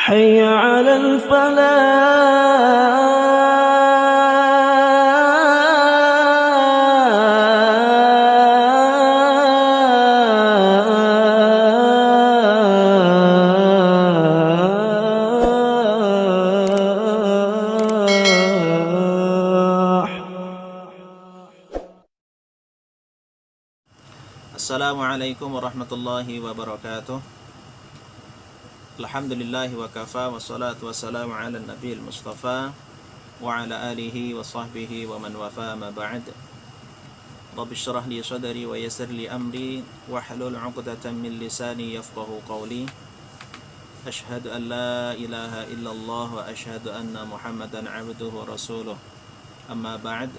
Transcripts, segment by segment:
حي على الفلاح. Assalamualaikum warahmatullahi wabarakatuh. Alhamdulillahi wa kafa wassalatu wassalamu ala nabiyil mustafa wa ala alihi wa sahbihi wa man wafa ma ba'd. Rabbi syrah li sadri wa yassir li amri wahlul 'uqdatam min lisani yafqahu qawli. Asyhadu an la ilaha illallah wa asyhadu anna Muhammadan 'abduhu wa rasuluh. Amma ba'd.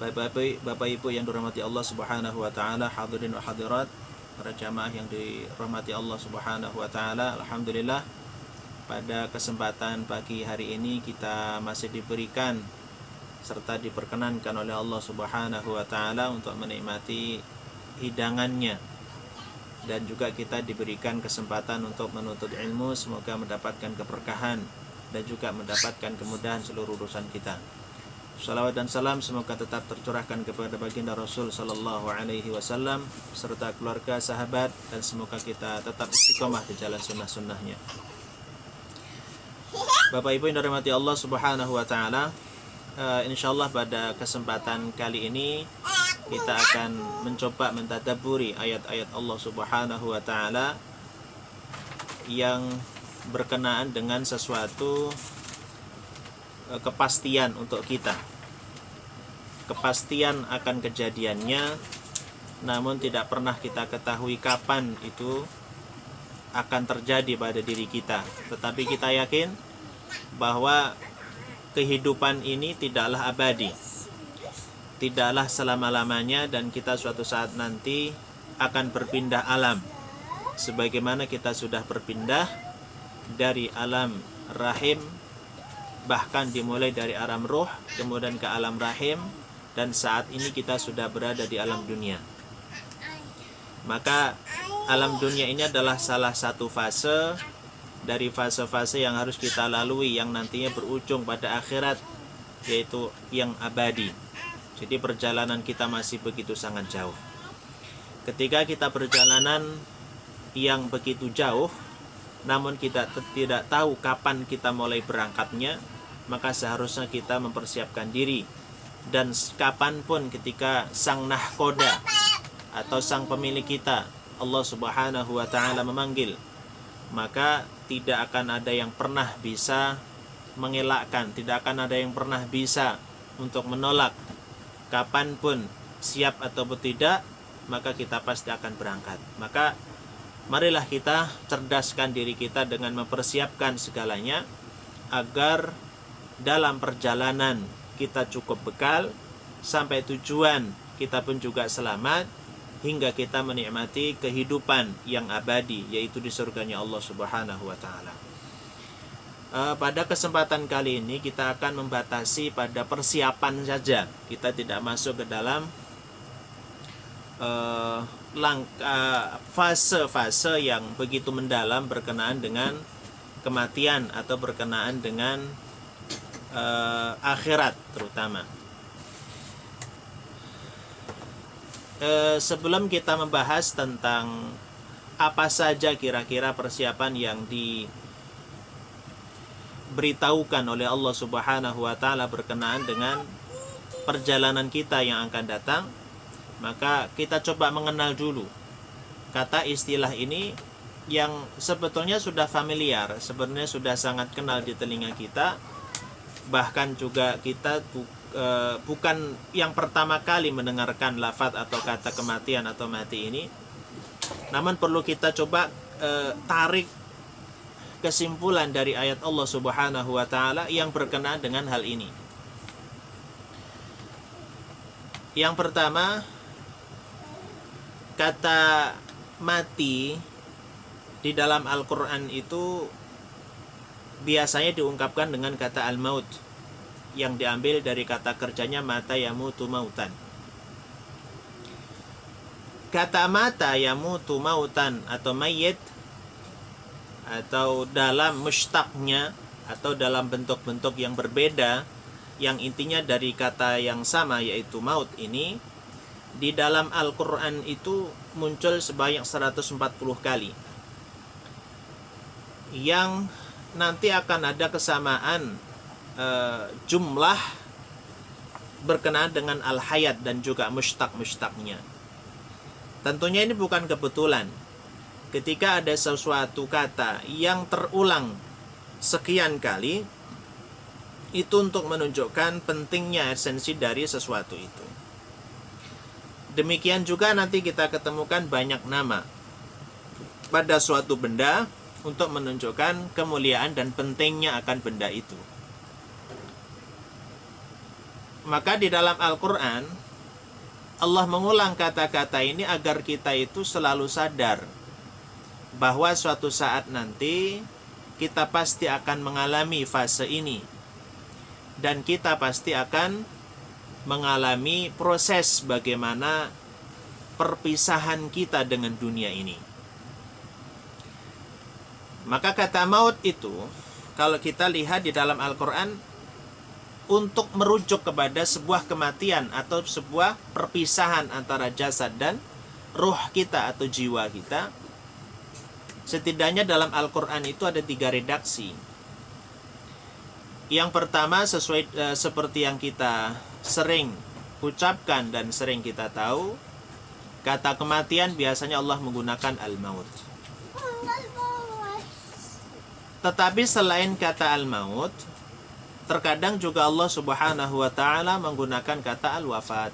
Bapak Ibu yang dirahmati Allah Subhanahu wa taala, hadirin wa hadirat, para jamaah yang dirahmati Allah Subhanahu wa taala. Alhamdulillah, pada kesempatan pagi hari ini kita masih diberikan serta diperkenankan oleh Allah Subhanahu wa taala untuk menikmati hidangannya, dan juga kita diberikan kesempatan untuk menuntut ilmu. Semoga mendapatkan keberkahan dan juga mendapatkan kemudahan seluruh urusan kita. Salawat dan salam semoga tetap tercurahkan kepada baginda Rasul sallallahu alaihi wasallam serta keluarga, sahabat, dan semoga kita tetap istiqomah di jalan sunnah-sunnahnya. Bapak Ibu yang dirahmati Allah Subhanahu wa taala, insyaallah pada kesempatan kali ini kita akan mencoba mentadabburi ayat-ayat Allah Subhanahu wa taala yang berkenaan dengan sesuatu kepastian untuk kita, kepastian akan kejadiannya, namun tidak pernah kita ketahui kapan itu akan terjadi pada diri kita. Tetapi kita yakin bahwa kehidupan ini tidaklah abadi, tidaklah selama-lamanya, dan kita suatu saat nanti akan berpindah alam, sebagaimana kita sudah berpindah dari alam rahim, bahkan dimulai dari alam ruh, kemudian ke alam rahim, dan saat ini kita sudah berada di alam dunia. Maka alam dunia ini adalah salah satu fase dari fase-fase yang harus kita lalui, yang nantinya berujung pada akhirat, yaitu yang abadi. Jadi perjalanan kita masih begitu sangat jauh. Ketika kita perjalanan yang begitu jauh, namun kita tidak tahu kapan kita mulai berangkatnya, maka seharusnya kita mempersiapkan diri. Dan kapanpun ketika sang nahkoda atau sang pemilik kita, Allah Subhanahu wa ta'ala, memanggil, maka tidak akan ada yang pernah bisa mengelakkan, tidak akan ada yang pernah bisa untuk menolak. Kapanpun, siap atau tidak, maka kita pasti akan berangkat. Maka marilah kita cerdaskan diri kita dengan mempersiapkan segalanya, agar dalam perjalanan kita cukup bekal, sampai tujuan kita pun juga selamat, hingga kita menikmati kehidupan yang abadi, yaitu di surganya Allah Subhanahu wa ta'ala. Pada kesempatan kali ini kita akan membatasi pada persiapan saja. Kita tidak masuk ke dalam fase-fase yang begitu mendalam berkenaan dengan kematian atau berkenaan dengan akhirat terutama. Sebelum kita membahas tentang apa saja kira-kira persiapan yang diberitahukan oleh Allah Subhanahu wa ta'ala berkenaan dengan perjalanan kita yang akan datang, maka kita coba mengenal dulu kata istilah ini yang sebetulnya sudah familiar, sebenarnya sudah sangat kenal di telinga kita. Bahkan juga kita bukan yang pertama kali mendengarkan lafaz atau kata kematian atau mati ini. Namun perlu kita coba tarik kesimpulan dari ayat Allah Subhanahu wa ta'ala yang berkenaan dengan hal ini. Yang pertama, kata mati di dalam Al-Quran itu biasanya diungkapkan dengan kata al-maut, yang diambil dari kata kerjanya mata yamutu mautan. Kata mata yamutu mautan atau mayyit atau dalam mushtaqnya atau dalam bentuk-bentuk yang berbeda yang intinya dari kata yang sama yaitu maut ini di dalam Al-Quran itu muncul sebanyak 140 kali yang nanti akan ada kesamaan jumlah berkenaan dengan al-hayat dan juga mushtaq-mushtaqnya. Tentunya ini bukan kebetulan. Ketika ada sesuatu kata yang terulang sekian kali, itu untuk menunjukkan pentingnya esensi dari sesuatu itu. Demikian juga nanti kita ketemukan banyak nama pada suatu benda untuk menunjukkan kemuliaan dan pentingnya akan benda itu. Maka di dalam Al-Quran Allah mengulang kata-kata ini agar kita itu selalu sadar bahwa suatu saat nanti kita pasti akan mengalami fase ini dan kita pasti akan mengalami proses bagaimana perpisahan kita dengan dunia ini. Maka kata maut itu kalau kita lihat di dalam Al-Quran untuk merujuk kepada sebuah kematian atau sebuah perpisahan antara jasad dan ruh kita atau jiwa kita. Setidaknya dalam Al-Quran itu ada 3 redaksi. Yang pertama seperti yang kita sering ucapkan dan sering kita tahu, kata kematian biasanya Allah menggunakan al-maut. Tetapi selain kata al-maut, terkadang juga Allah Subhanahu wa ta'ala menggunakan kata al-wafat.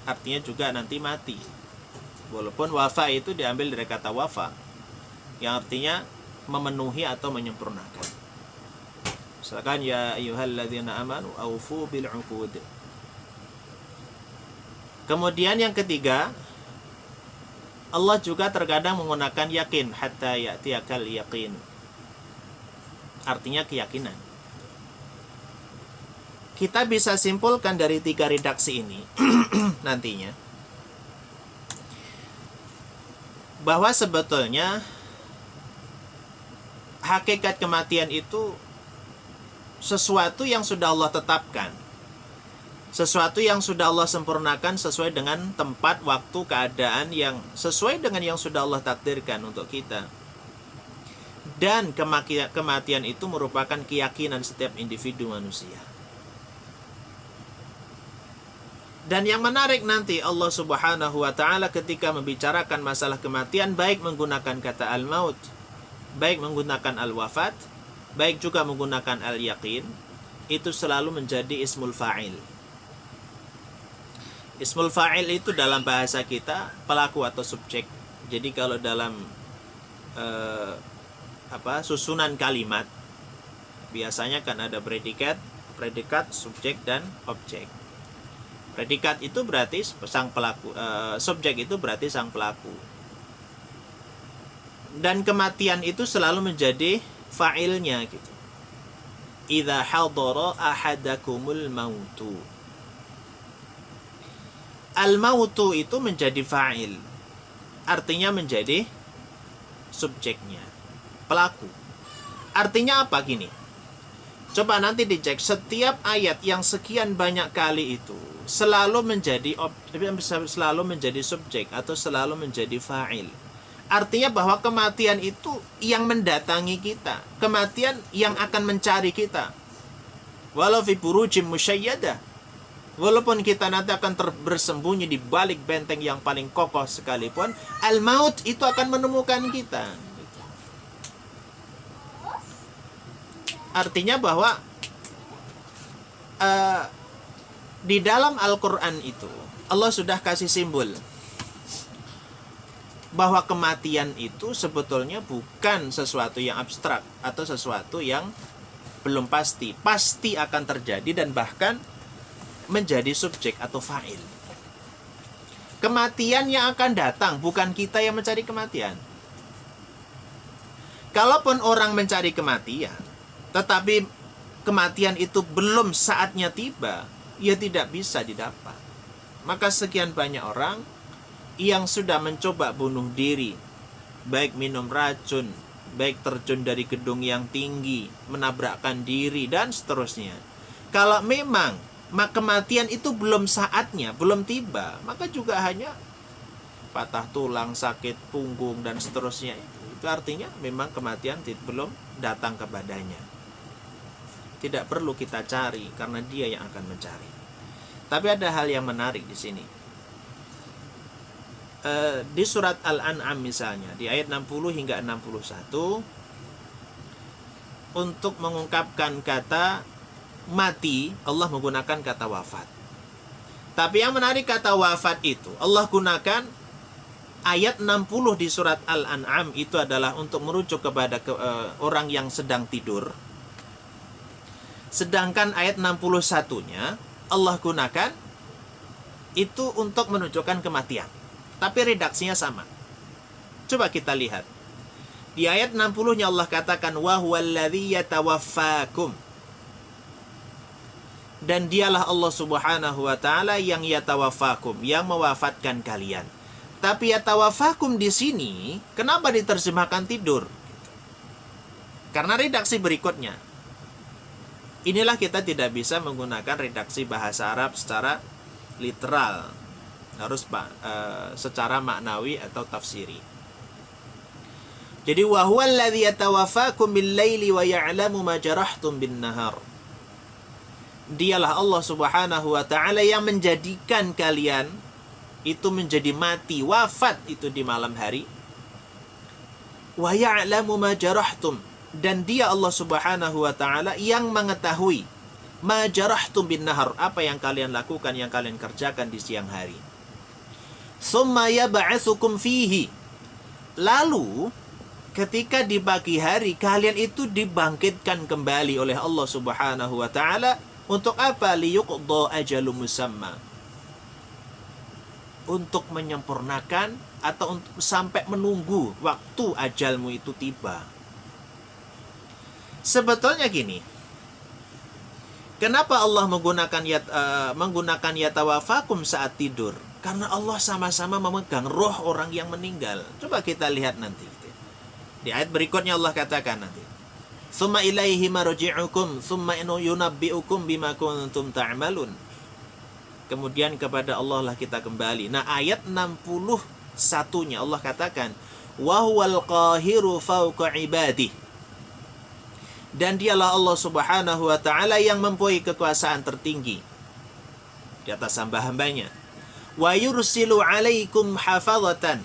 Artinya juga nanti mati. Walaupun wafa itu diambil dari kata wafa, yang artinya memenuhi atau menyempurnakan. Misalkan ya ayyuhalladzina amanu aufu bil uqud. Kemudian yang ketiga, Allah juga terkadang menggunakan yakin, hatta ya'tiyakal yaqin. Artinya keyakinan. Kita bisa simpulkan dari 3 redaksi ini nantinya bahwa sebetulnya hakikat kematian itu sesuatu yang sudah Allah tetapkan, sesuatu yang sudah Allah sempurnakan sesuai dengan tempat, waktu, keadaan yang sesuai dengan yang sudah Allah takdirkan untuk kita. Dan kematian itu merupakan keyakinan setiap individu manusia. Dan yang menarik nanti Allah Subhanahu wa ta'ala ketika membicarakan masalah kematian, baik menggunakan kata al-maut, baik menggunakan al-wafat, baik juga menggunakan al-yaqin, itu selalu menjadi ismul fa'il. Ismul fa'il itu dalam bahasa kita pelaku atau subjek. Jadi kalau dalam susunan kalimat biasanya kan ada predikat, subjek dan objek. Predikat itu berarti sang pelaku, subjek itu berarti sang pelaku. Dan kematian itu selalu menjadi fa'ilnya gitu. Idza hadara ahadakumul mautu. Al-mautu itu menjadi fa'il. Artinya menjadi subjeknya, pelaku. Artinya apa gini? Coba nanti dicek, setiap ayat yang sekian banyak kali itu selalu menjadi subjek atau selalu menjadi fa'il. Artinya bahwa kematian itu yang mendatangi kita, kematian yang akan mencari kita. Walau fi burujim musyayyadah, walaupun kita nanti akan bersembunyi di balik benteng yang paling kokoh sekalipun, al-maut itu akan menemukan kita. Artinya bahwa di dalam Al-Quran itu Allah sudah kasih simbol bahwa kematian itu sebetulnya bukan sesuatu yang abstrak atau sesuatu yang belum pasti. Pasti akan terjadi dan bahkan menjadi subjek atau fa'il. Kematian yang akan datang, bukan kita yang mencari kematian. Kalaupun orang mencari kematian, tetapi kematian itu belum saatnya tiba, ya tidak bisa didapat. Maka sekian banyak orang yang sudah mencoba bunuh diri baik minum racun, baik terjun dari gedung yang tinggi, menabrakkan diri, dan seterusnya. Kalau memang kematian itu belum saatnya, belum tiba, maka juga hanya patah tulang, sakit punggung, dan seterusnya. Itu artinya memang kematian belum datang kepadanya. Tidak perlu kita cari, karena dia yang akan mencari. Tapi ada hal yang menarik di sini. Di surat Al-An'am misalnya, di ayat 60 hingga 61, untuk mengungkapkan kata mati, Allah menggunakan kata wafat. Tapi yang menarik kata wafat itu, Allah gunakan ayat 60 di surat Al-An'am itu adalah untuk merujuk kepada orang yang sedang tidur. Sedangkan ayat 61-nya Allah gunakan itu untuk menunjukkan kematian. Tapi redaksinya sama. Coba kita lihat. Di ayat 60-nya Allah katakan wa huwallazi yatawaffakum. Dan dialah Allah Subhanahu wa taala yang yatawaffakum, yang mewafatkan kalian. Tapi yatawaffakum di sini kenapa diterjemahkan tidur? Karena redaksi berikutnya. Inilah kita tidak bisa menggunakan redaksi bahasa Arab secara literal. Harus secara maknawi atau tafsiri. Jadi wa huwallazi yatawaffakum bil-laili wa ya'lamu ma jarahtum bin-nahar. Dialah Allah Subhanahu wa taala yang menjadikan kalian itu menjadi mati, wafat itu di malam hari. Wa ya'lamu ma jarahtum, dan dia Allah Subhanahu wa taala yang mengetahui ma jarahtum bin-nahar, apa yang kalian lakukan, yang kalian kerjakan di siang hari. Summa yab'atsukum fihi. Lalu ketika di pagi hari kalian itu dibangkitkan kembali oleh Allah Subhanahu wa taala untuk apa? Liyuqda ajalun musamma. Untuk menyempurnakan atau untuk sampai menunggu waktu ajalmu itu tiba. Sebetulnya gini. Kenapa Allah menggunakan yatawaffakum saat tidur? Karena Allah sama-sama memegang roh orang yang meninggal. Coba kita lihat nanti. Di ayat berikutnya Allah katakan nanti. Tsumma ilaihi marji'ukum tsumma yunabbi'ukum bima kuntum ta'malun. Kemudian kepada Allah lah kita kembali. Nah, ayat 61-nya Allah katakan, wa huwal qahiru fawqa ibadih. Dan dialah Allah Subhanahu wa taala yang mempunyai kekuasaan tertinggi di atas hamba-hambanya. Wa yursilu 'alaikum hafazatan,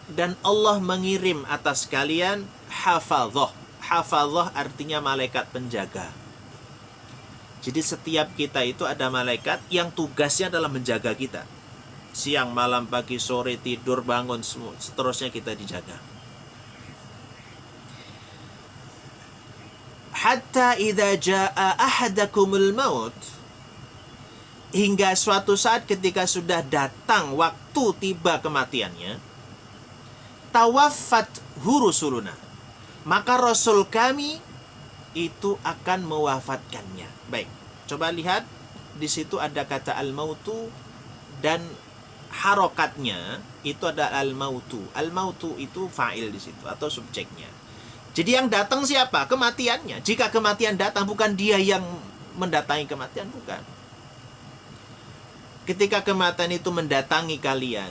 dan Allah mengirim atas kalian hafazah. Hafazah artinya malaikat penjaga. Jadi setiap kita itu ada malaikat yang tugasnya adalah menjaga kita. Siang, malam, pagi, sore, tidur, bangun, seterusnya kita dijaga. Hatta idza jaa ahadakumul maut, hingga suatu saat ketika sudah datang waktu tiba kematiannya, tawaffat hurusuluna, maka Rasul kami itu akan mewafatkannya. Baik, coba lihat di situ ada kata al-mautu dan harokatnya itu ada al-mautu. Al-mautu itu fa'il di situ atau subjeknya. Jadi yang datang siapa? Kematiannya. Jika kematian datang, bukan dia yang mendatangi kematian, bukan. Ketika kematian itu mendatangi kalian,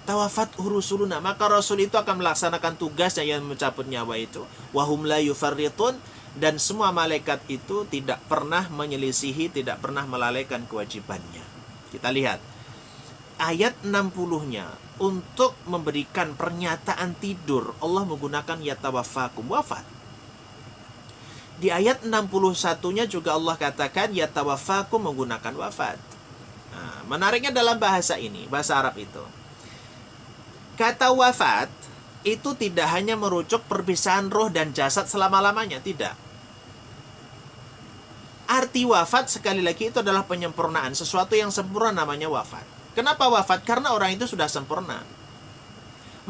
tawafat rusuluna, maka Rasul itu akan melaksanakan tugasnya yang mencabut nyawa itu. Wahum la yufarritun, dan semua malaikat itu tidak pernah menyelisihi, tidak pernah melalaikan kewajibannya. Kita lihat ayat 60-nya untuk memberikan pernyataan tidur, Allah menggunakan yatawaffakum, wafat. Di ayat 61-nya juga Allah katakan yatawaffakum menggunakan wafat. Nah, menariknya dalam bahasa ini, bahasa Arab itu, kata wafat itu tidak hanya merujuk perpisahan roh dan jasad selama-lamanya, tidak. Arti wafat sekali lagi itu adalah penyempurnaan, sesuatu yang sempurna namanya wafat. Kenapa wafat? Karena orang itu sudah sempurna.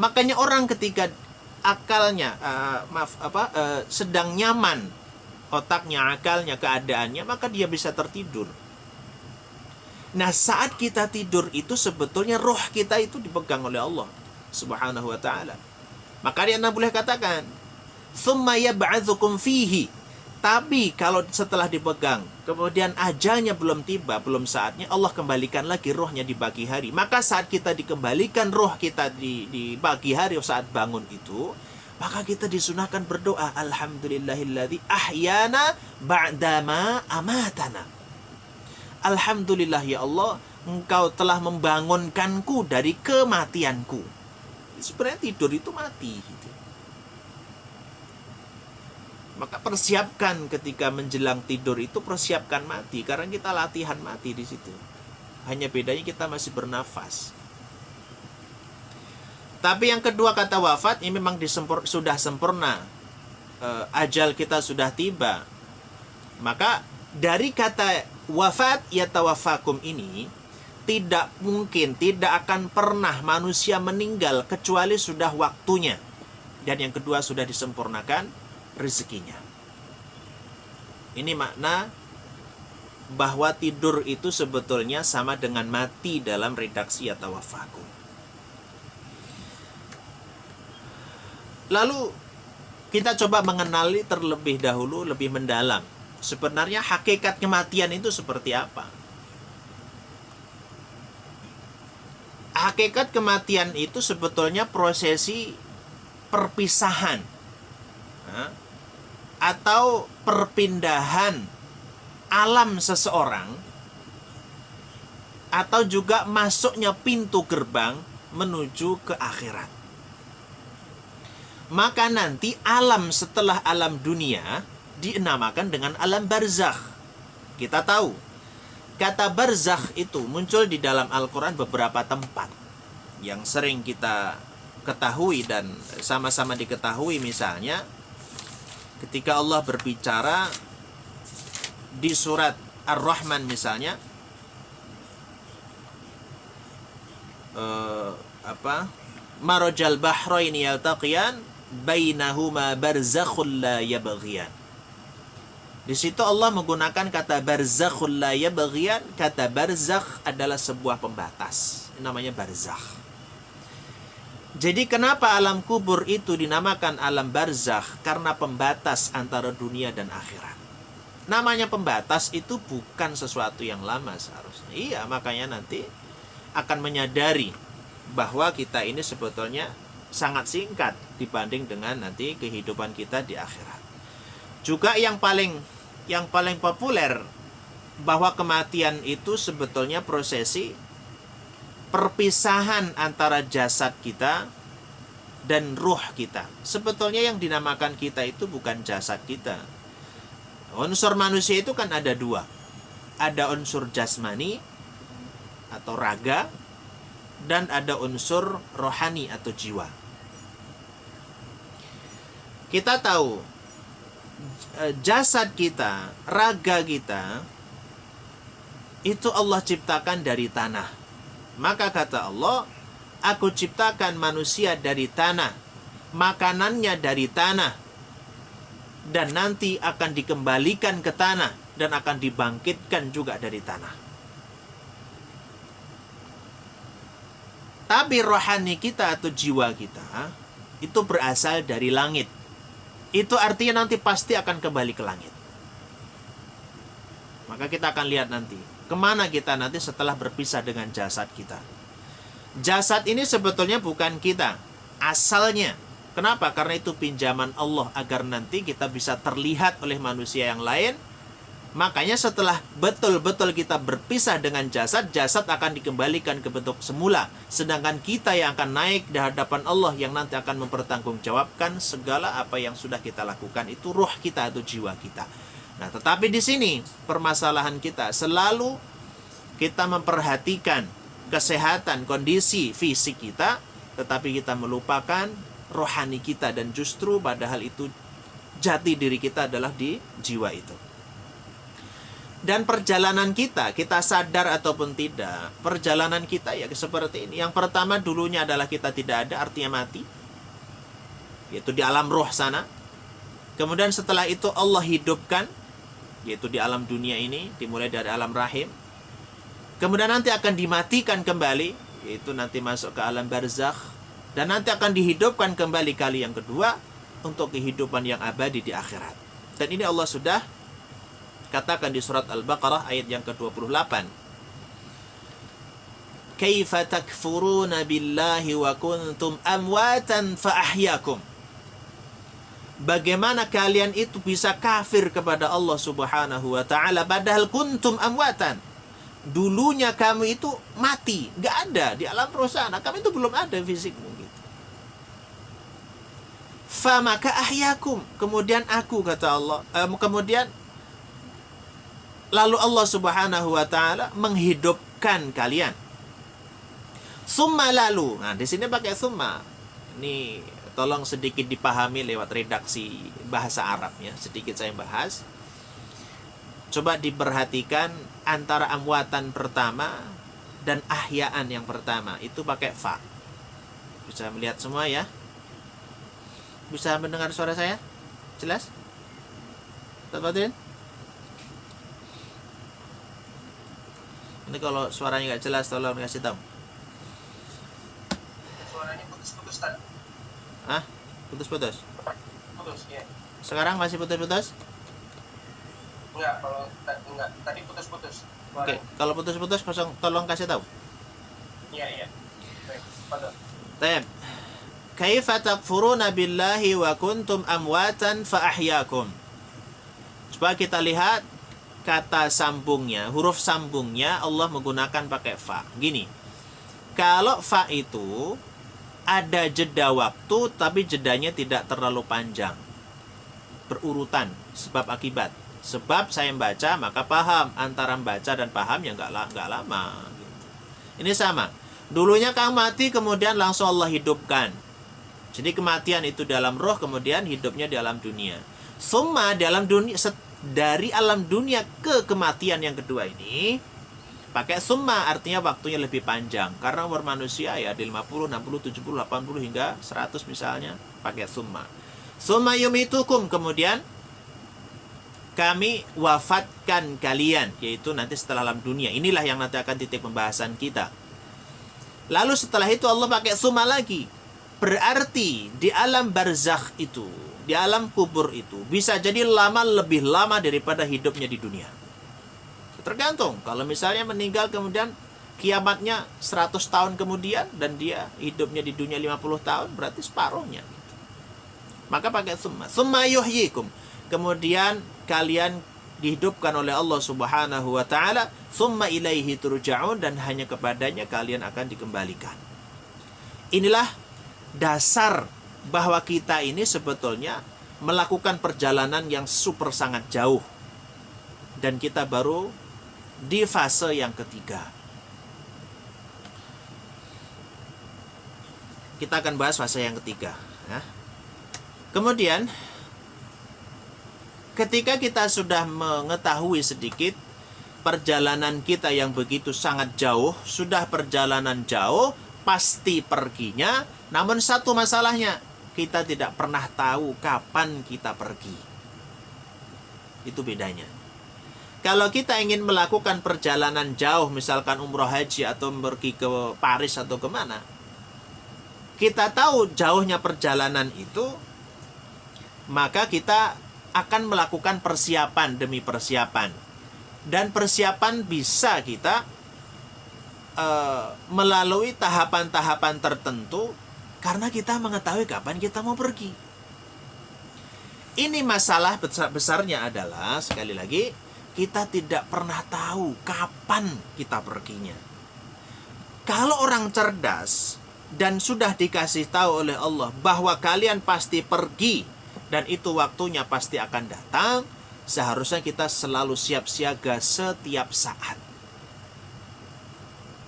Makanya orang ketika akalnya sedang nyaman, otaknya, akalnya, keadaannya, maka dia bisa tertidur. Nah, saat kita tidur itu sebetulnya roh kita itu dipegang oleh Allah Subhanahu wa ta'ala. Maka dia boleh katakan, "Tsumma yab'atsukum fihi." Tapi kalau setelah dipegang, kemudian ajalnya belum tiba, belum saatnya, Allah kembalikan lagi rohnya di pagi hari. Maka saat kita dikembalikan roh kita di pagi hari, saat bangun itu, maka kita disunahkan berdoa, Alhamdulillahilladzi ahyana ba'dama amatana. Alhamdulillah ya Allah, Engkau telah membangunkanku dari kematianku. Sebenarnya tidur itu mati gitu. Maka persiapkan ketika menjelang tidur itu, persiapkan mati, karena kita latihan mati di situ. Hanya bedanya kita masih bernafas. Tapi yang kedua, kata wafat ini memang sudah sempurna. Ajal kita sudah tiba. Maka dari kata wafat yatawaffakum ini, tidak mungkin, tidak akan pernah manusia meninggal kecuali sudah waktunya. Dan yang kedua, sudah disempurnakan rezekinya. Ini makna bahwa tidur itu sebetulnya sama dengan mati dalam redaksi yatawaffakum. Lalu kita coba mengenali terlebih dahulu, lebih mendalam, sebenarnya hakikat kematian itu seperti apa. Hakikat kematian itu sebetulnya prosesi perpisahan atau perpindahan alam seseorang, atau juga masuknya pintu gerbang menuju ke akhirat. Maka nanti alam setelah alam dunia dinamakan dengan alam barzakh. Kita tahu kata barzakh itu muncul di dalam Al-Quran beberapa tempat yang sering kita ketahui dan sama-sama diketahui. Misalnya ketika Allah berbicara di surat Ar-Rahman misalnya, marajal bahraini yaltaqiyan bainahuma barzakhul la yabghiyan. Di situ Allah menggunakan kata barzakhul la yabghiyan. Kata barzakh adalah sebuah pembatas, namanya barzakh. Jadi kenapa alam kubur itu dinamakan alam barzakh? Karena pembatas antara dunia dan akhirat. Namanya pembatas itu bukan sesuatu yang lama seharusnya. Iya, makanya nanti akan menyadari bahwa kita ini sebetulnya sangat singkat dibanding dengan nanti kehidupan kita di akhirat. Juga yang paling populer bahwa kematian itu sebetulnya prosesi perpisahan antara jasad kita dan ruh kita. Sebetulnya yang dinamakan kita itu bukan jasad kita. Unsur manusia itu kan ada dua. Ada unsur jasmani atau raga, dan ada unsur rohani atau jiwa. Kita tahu jasad kita, raga kita itu Allah ciptakan dari tanah. Maka kata Allah, aku ciptakan manusia dari tanah, makanannya dari tanah, dan nanti akan dikembalikan ke tanah dan akan dibangkitkan juga dari tanah. Tapi rohani kita atau jiwa kita itu berasal dari langit. Itu artinya nanti pasti akan kembali ke langit. Maka kita akan lihat nanti kemana kita nanti setelah berpisah dengan jasad kita. Jasad ini sebetulnya bukan kita asalnya. Kenapa? Karena itu pinjaman Allah agar nanti kita bisa terlihat oleh manusia yang lain. Makanya setelah betul-betul kita berpisah dengan jasad, jasad akan dikembalikan ke bentuk semula. Sedangkan kita yang akan naik di hadapan Allah, yang nanti akan mempertanggungjawabkan segala apa yang sudah kita lakukan, itu ruh kita atau jiwa kita. Nah, tetapi di sini permasalahan kita selalu kita memperhatikan kesehatan, kondisi fisik kita, tetapi kita melupakan rohani kita, dan justru padahal itu jati diri kita adalah di jiwa itu. Dan perjalanan kita sadar ataupun tidak, perjalanan kita ya seperti ini. Yang pertama dulunya adalah kita tidak ada, artinya mati, yaitu di alam roh sana. Kemudian setelah itu Allah hidupkan, yaitu di alam dunia ini, dimulai dari alam rahim. Kemudian nanti akan dimatikan kembali, yaitu nanti masuk ke alam barzakh. Dan nanti akan dihidupkan kembali kali yang kedua untuk kehidupan yang abadi di akhirat. Dan ini Allah sudah katakan di surat Al-Baqarah ayat yang ke-28. Kaifa takfuruna billahi wa kuntum amwatan fa ahyakum. Bagaimana kalian itu bisa kafir kepada Allah Subhanahu wa taala padahal kuntum amwatan. Dulunya kamu itu mati, nggak ada di alam roh sana. Kamu itu belum ada fisikmu gitu. Fa maka ahyakum. Kemudian aku kata Allah, kemudian lalu Allah Subhanahu wa taala menghidupkan kalian. Summa lalu. Nah, di sini pakai summa. Ini tolong sedikit dipahami lewat redaksi bahasa Arab ya. Sedikit saya bahas. Coba diperhatikan antara amwatan pertama dan ahyaan yang pertama. Itu pakai fa. Bisa melihat semua ya? Bisa mendengar suara saya? Jelas? Ustaz Fadil? Ini kalau suaranya nggak jelas tolong kasih tahu. Suaranya putus-putus tadi. Ah, putus-putus. Putus, ya. Sekarang masih putus-putus? Enggak, kalau enggak. Tadi putus-putus. Oke, kalau putus-putus tolong kasih tahu. Iya, iya. Baik, pada. Tayyib. Kaifa takfuruna billahi wa kuntum amwatan fa ahyaakum. Coba kita lihat kata sambungnya, huruf sambungnya Allah menggunakan pakai fa. Gini. Kalau fa itu ada jeda waktu tapi jedanya tidak terlalu panjang. Berurutan sebab akibat. Sebab saya membaca maka paham, antara membaca dan paham ya nggak lama. Ini sama. Dulunya kamu mati kemudian langsung Allah hidupkan. Jadi kematian itu dalam roh kemudian hidupnya di alam dunia. Summa dalam dunia dari alam dunia ke kematian yang kedua ini pakai summa artinya waktunya lebih panjang. Karena umur manusia ya di 50, 60, 70, 80 hingga 100 misalnya pakai summa. Summa yumitukum kemudian kami wafatkan kalian, yaitu nanti setelah alam dunia. Inilah yang nanti akan titik pembahasan kita. Lalu setelah itu Allah pakai summa lagi. Berarti di alam barzakh itu, di alam kubur itu bisa jadi lebih lama daripada hidupnya di dunia. Tergantung. Kalau misalnya meninggal kemudian kiamatnya 100 tahun kemudian dan dia hidupnya di dunia 50 tahun, berarti separuhnya. Maka pakai summa. Summa yuhyikum. Kemudian kalian dihidupkan oleh Allah Subhanahu wa taala, summa ilaihi turja'un, dan hanya kepadanya kalian akan dikembalikan. Inilah dasar bahwa kita ini sebetulnya melakukan perjalanan yang super sangat jauh. Dan kita baru di fase yang ketiga. Kita akan bahas fase yang ketiga. Ya. Kemudian ketika kita sudah mengetahui sedikit perjalanan kita yang begitu sangat jauh, sudah perjalanan jauh, pasti perginya, namun satu masalahnya, kita tidak pernah tahu kapan kita pergi. Itu bedanya. Kalau kita ingin melakukan perjalanan jauh, misalkan umroh haji atau pergi ke Paris atau kemana, kita tahu jauhnya perjalanan itu, maka kita akan melakukan persiapan demi persiapan. Dan persiapan bisa kita melalui tahapan-tahapan tertentu karena kita mengetahui kapan kita mau pergi. Ini masalah besarnya adalah, sekali lagi, kita tidak pernah tahu kapan kita perginya. Kalau orang cerdas dan sudah dikasih tahu oleh Allah bahwa kalian pasti pergi dan itu waktunya pasti akan datang, seharusnya kita selalu siap siaga setiap saat.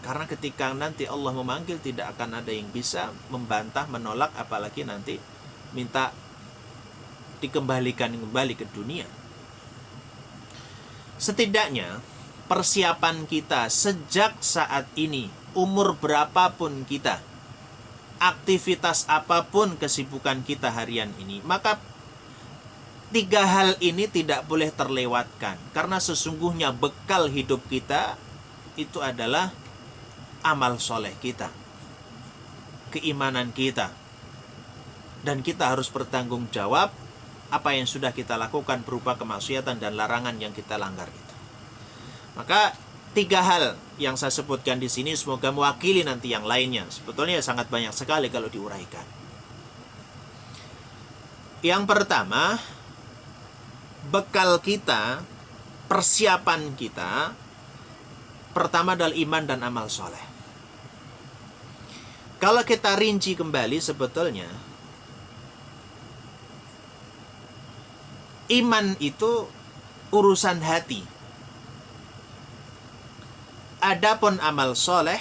Karena ketika nanti Allah memanggil, tidak akan ada yang bisa membantah, menolak, apalagi nanti minta dikembalikan kembali ke dunia. Setidaknya persiapan kita sejak saat ini, umur berapapun kita, aktivitas apapun kesibukan kita harian ini, maka 3 hal ini tidak boleh terlewatkan. Karena sesungguhnya bekal hidup kita itu adalah amal soleh kita. keimanan kita. Dan kita harus bertanggung jawab apa yang sudah kita lakukan berupa kemaksiatan dan larangan yang kita langgar itu. Maka 3 hal yang saya sebutkan di sini semoga mewakili nanti yang lainnya. Sebetulnya sangat banyak sekali kalau diuraikan. Yang pertama, bekal kita, persiapan kita, pertama adalah iman dan amal soleh. Kalau kita rinci kembali sebetulnya, iman itu urusan hati. Adapun amal soleh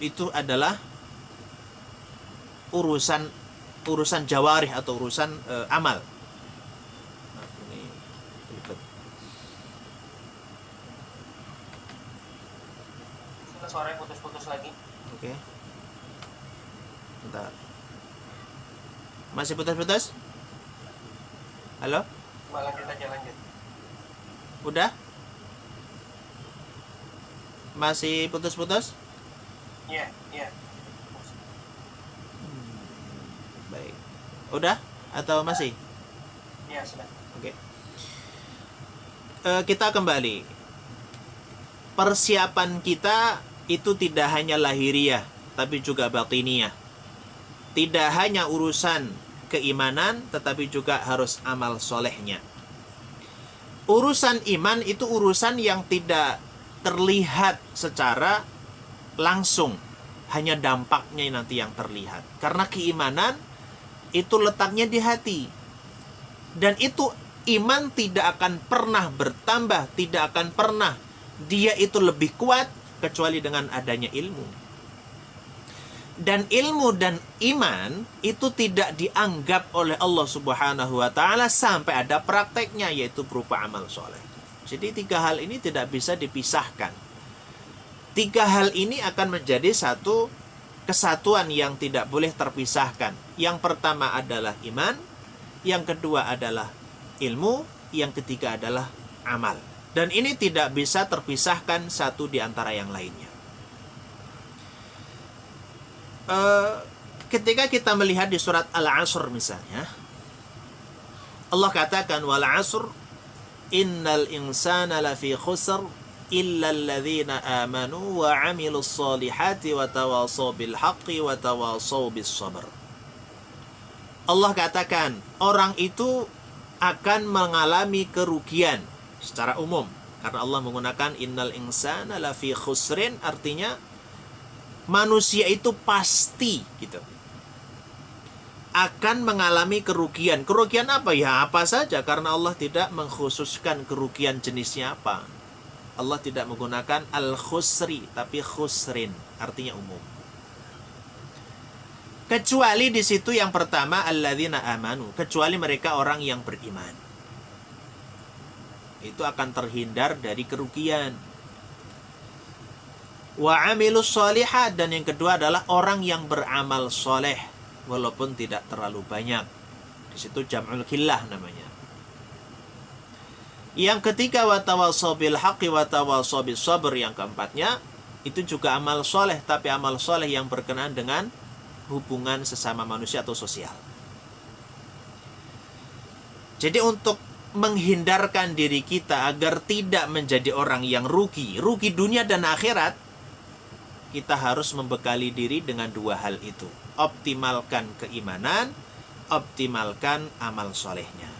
itu adalah urusan jawarih atau urusan amal. Maaf, ini ribet. Suaranya putus-putus lagi. Oke. Bentar. Masih putus-putus? Halo? Lanjut aja, lanjut. Udah? Masih putus-putus? Iya, iya. Baik. Udah? Atau masih? Iya, sudah. Oke. Kita kembali. Persiapan kita itu tidak hanya lahiriah, tapi juga batiniyah. Tidak hanya urusan keimanan, tetapi juga harus amal solehnya. Urusan iman itu urusan yang tidak terlihat secara langsung, hanya dampaknya nanti yang terlihat. Karena keimanan itu letaknya di hati. Dan itu iman tidak akan pernah bertambah, tidak akan pernah dia itu lebih kuat kecuali dengan adanya ilmu. Dan ilmu dan iman itu tidak dianggap oleh Allah Subhanahu wa taala sampai ada prakteknya, yaitu berupa amal soleh. Jadi 3 hal ini tidak bisa dipisahkan. 3 hal ini akan menjadi satu kesatuan yang tidak boleh terpisahkan. Yang pertama adalah iman, yang kedua adalah ilmu, yang ketiga adalah amal. Dan ini tidak bisa terpisahkan satu di antara yang lainnya. Ketika kita melihat di surat Al-Asr misalnya, Allah katakan wal 'asr innal insana lafi khusr illa alladhina amanu wa 'amilus solihati wa tawasaw bil haqqi wa tawasaw bis sabr. Allah katakan orang itu akan mengalami kerugian secara umum karena Allah menggunakan innal insana lafi khusrin, artinya manusia itu pasti gitu akan mengalami kerugian. Kerugian apa? Ya apa saja, karena Allah tidak mengkhususkan kerugian jenisnya apa. Allah tidak menggunakan al-khusri, tapi khusrin, artinya umum. Kecuali di situ yang pertama alladzina amanu, kecuali mereka orang yang beriman. Itu akan terhindar dari kerugian. Wa amilus solihat, dan yang kedua adalah orang yang beramal soleh walaupun tidak terlalu banyak. Di situ jam'ul qillah namanya. Yang ketiga wa tawasaw bil haqqi wa tawasaw bis sabr, yang keempatnya itu juga amal soleh, tapi amal soleh yang berkenaan dengan hubungan sesama manusia atau sosial. Jadi untuk menghindarkan diri kita agar tidak menjadi orang yang rugi dunia dan akhirat, kita harus membekali diri dengan 2 hal itu. Optimalkan keimanan, optimalkan amal solehnya.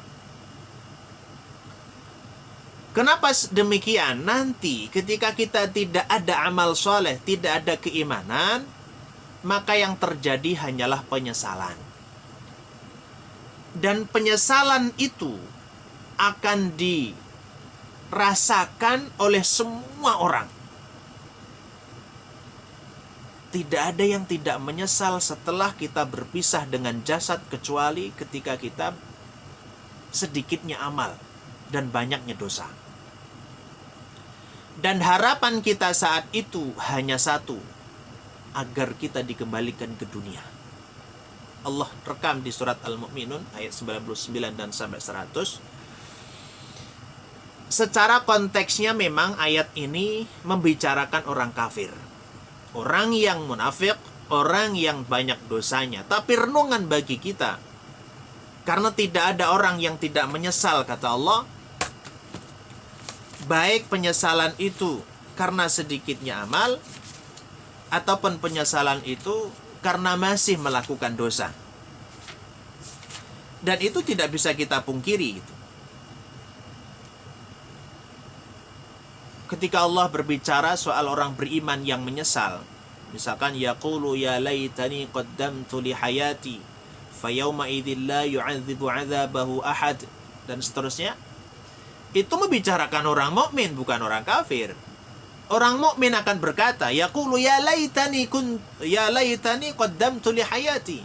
Kenapa demikian? Nanti ketika kita tidak ada amal soleh, tidak ada keimanan, maka yang terjadi hanyalah penyesalan. Dan penyesalan itu akan dirasakan oleh semua orang. Tidak ada yang tidak menyesal setelah kita berpisah dengan jasad, kecuali ketika kita sedikitnya amal dan banyaknya dosa. Dan harapan kita saat itu hanya satu, agar kita dikembalikan ke dunia. Allah rekam di surat Al-Mu'minun ayat 99 dan sampai 100. Secara konteksnya memang ayat ini membicarakan orang kafir, orang yang munafik, orang yang banyak dosanya. Tapi renungan bagi kita, karena tidak ada orang yang tidak menyesal, kata Allah, baik penyesalan itu karena sedikitnya amal, ataupun penyesalan itu karena masih melakukan dosa. Dan itu tidak bisa kita pungkiri gitu. Ketika Allah berbicara soal orang beriman yang menyesal, misalkan yaqulu ya laitani qaddamtu li hayati fayawma idzil la yu'adzibu 'adzabahu ahad, dan seterusnya, itu membicarakan orang mukmin, bukan orang kafir. Orang mukmin akan berkata, yaqulu ya laitani qaddamtu li hayati.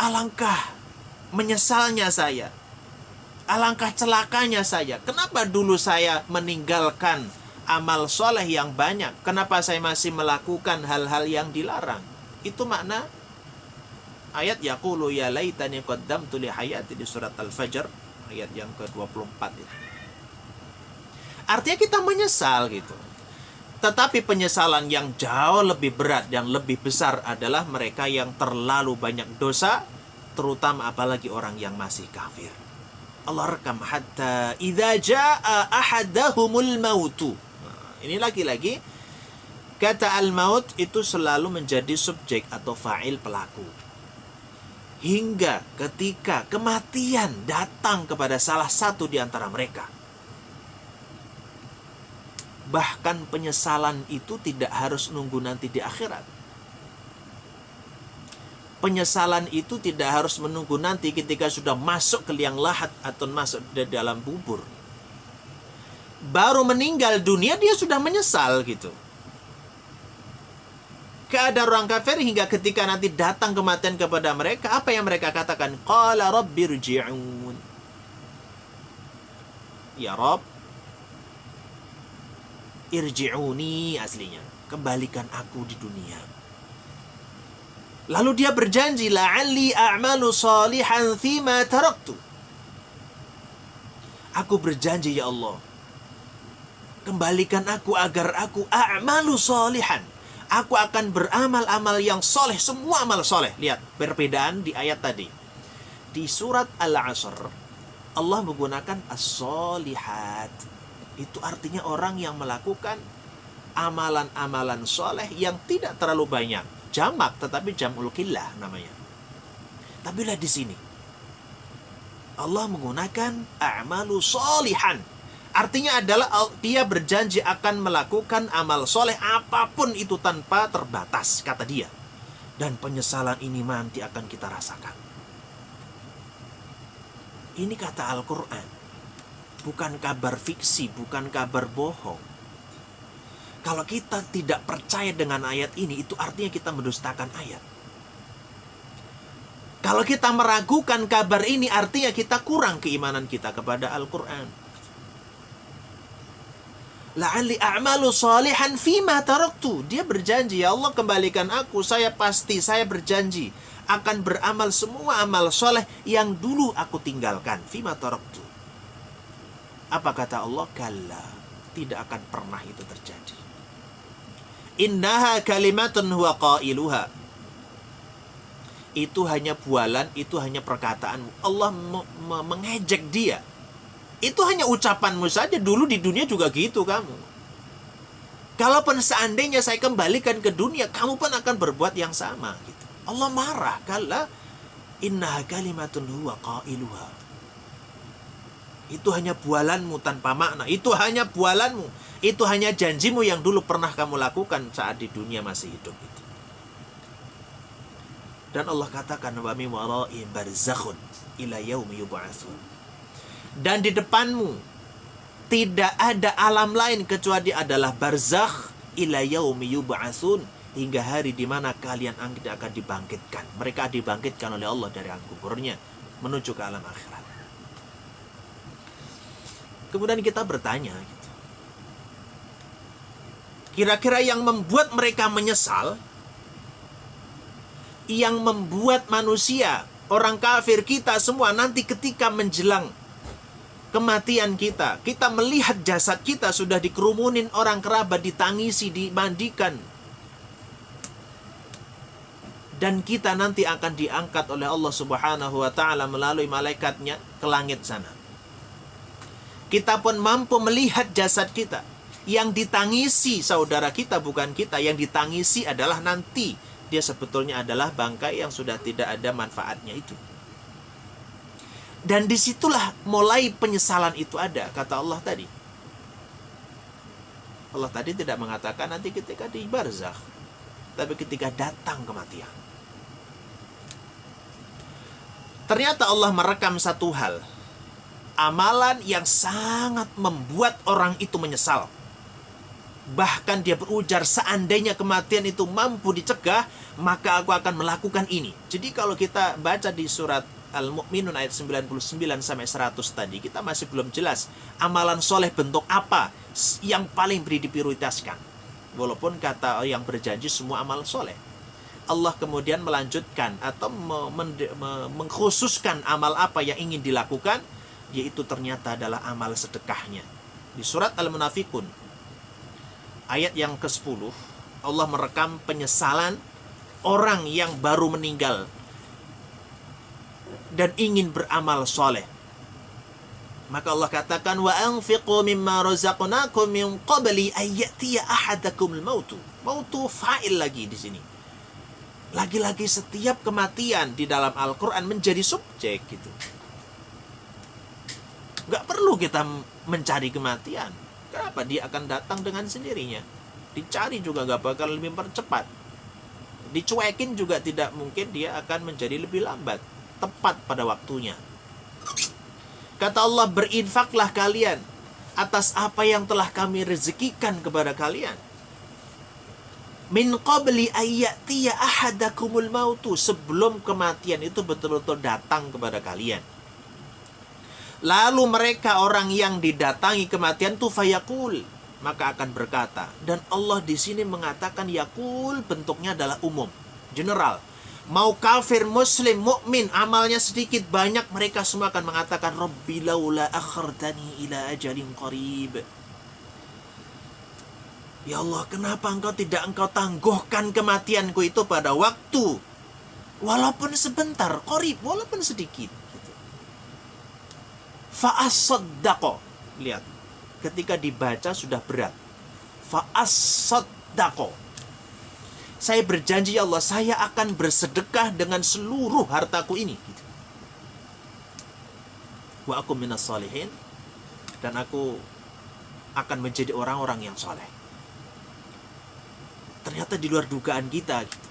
Alangkah menyesalnya saya. Alangkah celakanya saya. Kenapa dulu saya meninggalkan amal soleh yang banyak? Kenapa saya masih melakukan hal-hal yang dilarang? Itu makna ayat yaqulu ya laitani qaddamtu li hayati di surat Al-Fajr ayat yang ke-24 itu. Artinya kita menyesal gitu. Tetapi penyesalan yang jauh lebih berat, yang lebih besar adalah mereka yang terlalu banyak dosa, terutama apalagi orang yang masih kafir. Allah rekam hatta idza jaa ahadahumul mautu. Ini lagi-lagi kata al-maut itu selalu menjadi subjek atau fa'il pelaku. Hingga ketika kematian datang kepada salah satu di antara mereka. Bahkan penyesalan itu tidak harus nunggu nanti di akhirat. Penyesalan itu tidak harus menunggu nanti ketika sudah masuk ke liang lahat atau masuk di dalam kubur. Baru meninggal dunia dia sudah menyesal gitu. Keadaan orang kafir hingga ketika nanti datang kematian kepada mereka, apa yang mereka katakan? Qala rabbirji'un. Ya Rabb, irji'uni aslinya. Kembalikan aku di dunia. Lalu dia berjanji, la'alli a'malu salihan fima taraktu. Aku berjanji ya Allah, kembalikan aku agar aku a'malu salihan. Aku akan beramal-amal yang soleh, semua amal soleh. Lihat, perbedaan di ayat tadi. Di surat Al-Asr, Allah menggunakan as-solihat. Itu artinya orang yang melakukan amalan-amalan soleh yang tidak terlalu banyak. Jamak, tetapi jamul qillah namanya. Tapi lihat di sini, Allah menggunakan a'malu solihan. Artinya adalah dia berjanji akan melakukan amal soleh apapun itu tanpa terbatas, kata dia. Dan penyesalan ini nanti akan kita rasakan. Ini kata Al-Quran. Bukan kabar fiksi, bukan kabar bohong. Kalau kita tidak percaya dengan ayat ini, itu artinya kita mendustakan ayat. Kalau kita meragukan kabar ini, artinya kita kurang keimanan kita kepada Al-Quran. La'alli a'malu salihan fima taraktu. Dia berjanji, ya Allah kembalikan aku, saya berjanji akan beramal semua amal soleh yang dulu aku tinggalkan. Fima taraktu. Apa kata Allah? Kalla, tidak akan pernah itu terjadi. Innaha kalimatun huwa qailuha. Itu hanya bualan, itu hanya perkataan. Allah mengejek dia. Itu hanya ucapanmu saja. Dulu di dunia juga gitu kamu. Kalaupun seandainya saya kembalikan ke dunia, kamu pun akan berbuat yang sama gitu. Allah marah. Kalla innaha kalimatun huwa qailuha. Itu hanya bualanmu tanpa makna. Itu hanya bualanmu. Itu hanya janjimu yang dulu pernah kamu lakukan saat di dunia masih hidup itu. Dan Allah katakan, wa min wara'ihim barzakhun ila yaumi yub'atsun. Dan di depanmu tidak ada alam lain kecuali adalah barzakh ila yaumi yub'atsun, hingga hari di mana kalian akan dibangkitkan. Mereka dibangkitkan oleh Allah dari alam kuburnya menuju ke alam akhirat. Kemudian kita bertanya gitu. Kira-kira yang membuat mereka menyesal, yang membuat manusia, orang kafir kita semua nanti ketika menjelang kematian kita, kita melihat jasad kita sudah dikerumunin orang kerabat, ditangisi, dimandikan. Dan kita nanti akan diangkat oleh Allah Subhanahu wa taala melalui malaikatnya ke langit sana. Kita pun mampu melihat jasad kita. Yang ditangisi saudara kita bukan kita, yang ditangisi adalah nanti dia sebetulnya adalah bangkai yang sudah tidak ada manfaatnya itu. Dan disitulah mulai penyesalan itu ada, kata Allah tadi. Allah tadi tidak mengatakan nanti ketika di barzakh, tapi ketika datang kematian. Ternyata Allah merekam satu hal, amalan yang sangat membuat orang itu menyesal. Bahkan dia berujar, seandainya kematian itu mampu dicegah, maka aku akan melakukan ini. Jadi kalau kita baca di surat Al-Mu'minun ayat 99 sampai 100 tadi, kita masih belum jelas amalan soleh bentuk apa yang paling diprioritaskan. Walaupun kata yang berjanji semua amal soleh. Allah kemudian melanjutkan atau mengkhususkan amal apa yang ingin dilakukan, yaitu ternyata adalah amal sedekahnya. Di surat Al-Munafikun ayat yang ke-10, Allah merekam penyesalan orang yang baru meninggal dan ingin beramal soleh. Maka Allah katakan, wa anfiqu mimma razaqnakum min qabli an ya'tiya ahadakumul mautu. Mautu fa'il lagi di sini. Lagi-lagi setiap kematian di dalam Al-Quran menjadi subjek gitu. Gak perlu kita mencari kematian. Kenapa? Dia akan datang dengan sendirinya. Dicari juga gak bakal lebih percepat. Dicuekin juga tidak mungkin dia akan menjadi lebih lambat. Tepat pada waktunya. Kata Allah, berinfaklah kalian atas apa yang telah kami rezekikan kepada kalian. Min qabli ayyatiya ahadakumul mautu, sebelum kematian itu betul-betul datang kepada kalian. Lalu mereka orang yang didatangi kematian itu fayaqul, maka akan berkata. Dan Allah di sini mengatakan yaqul bentuknya adalah umum, general. Mau kafir, muslim, mukmin, amalnya sedikit banyak, mereka semua akan mengatakan Rabbi laula akhartani ila ajalin qarib. Ya Allah, kenapa engkau tidak tangguhkan kematianku itu pada waktu walaupun sebentar, qarib, walaupun sedikit gitu. Fa'asaddaqo. Lihat, ketika dibaca sudah berat. Fa'asaddaqo. Saya berjanji ya Allah, saya akan bersedekah dengan seluruh hartaku ini gitu. Wa aku minas sholihin, dan aku akan menjadi orang-orang yang soleh. Ternyata di luar dugaan kita gitu.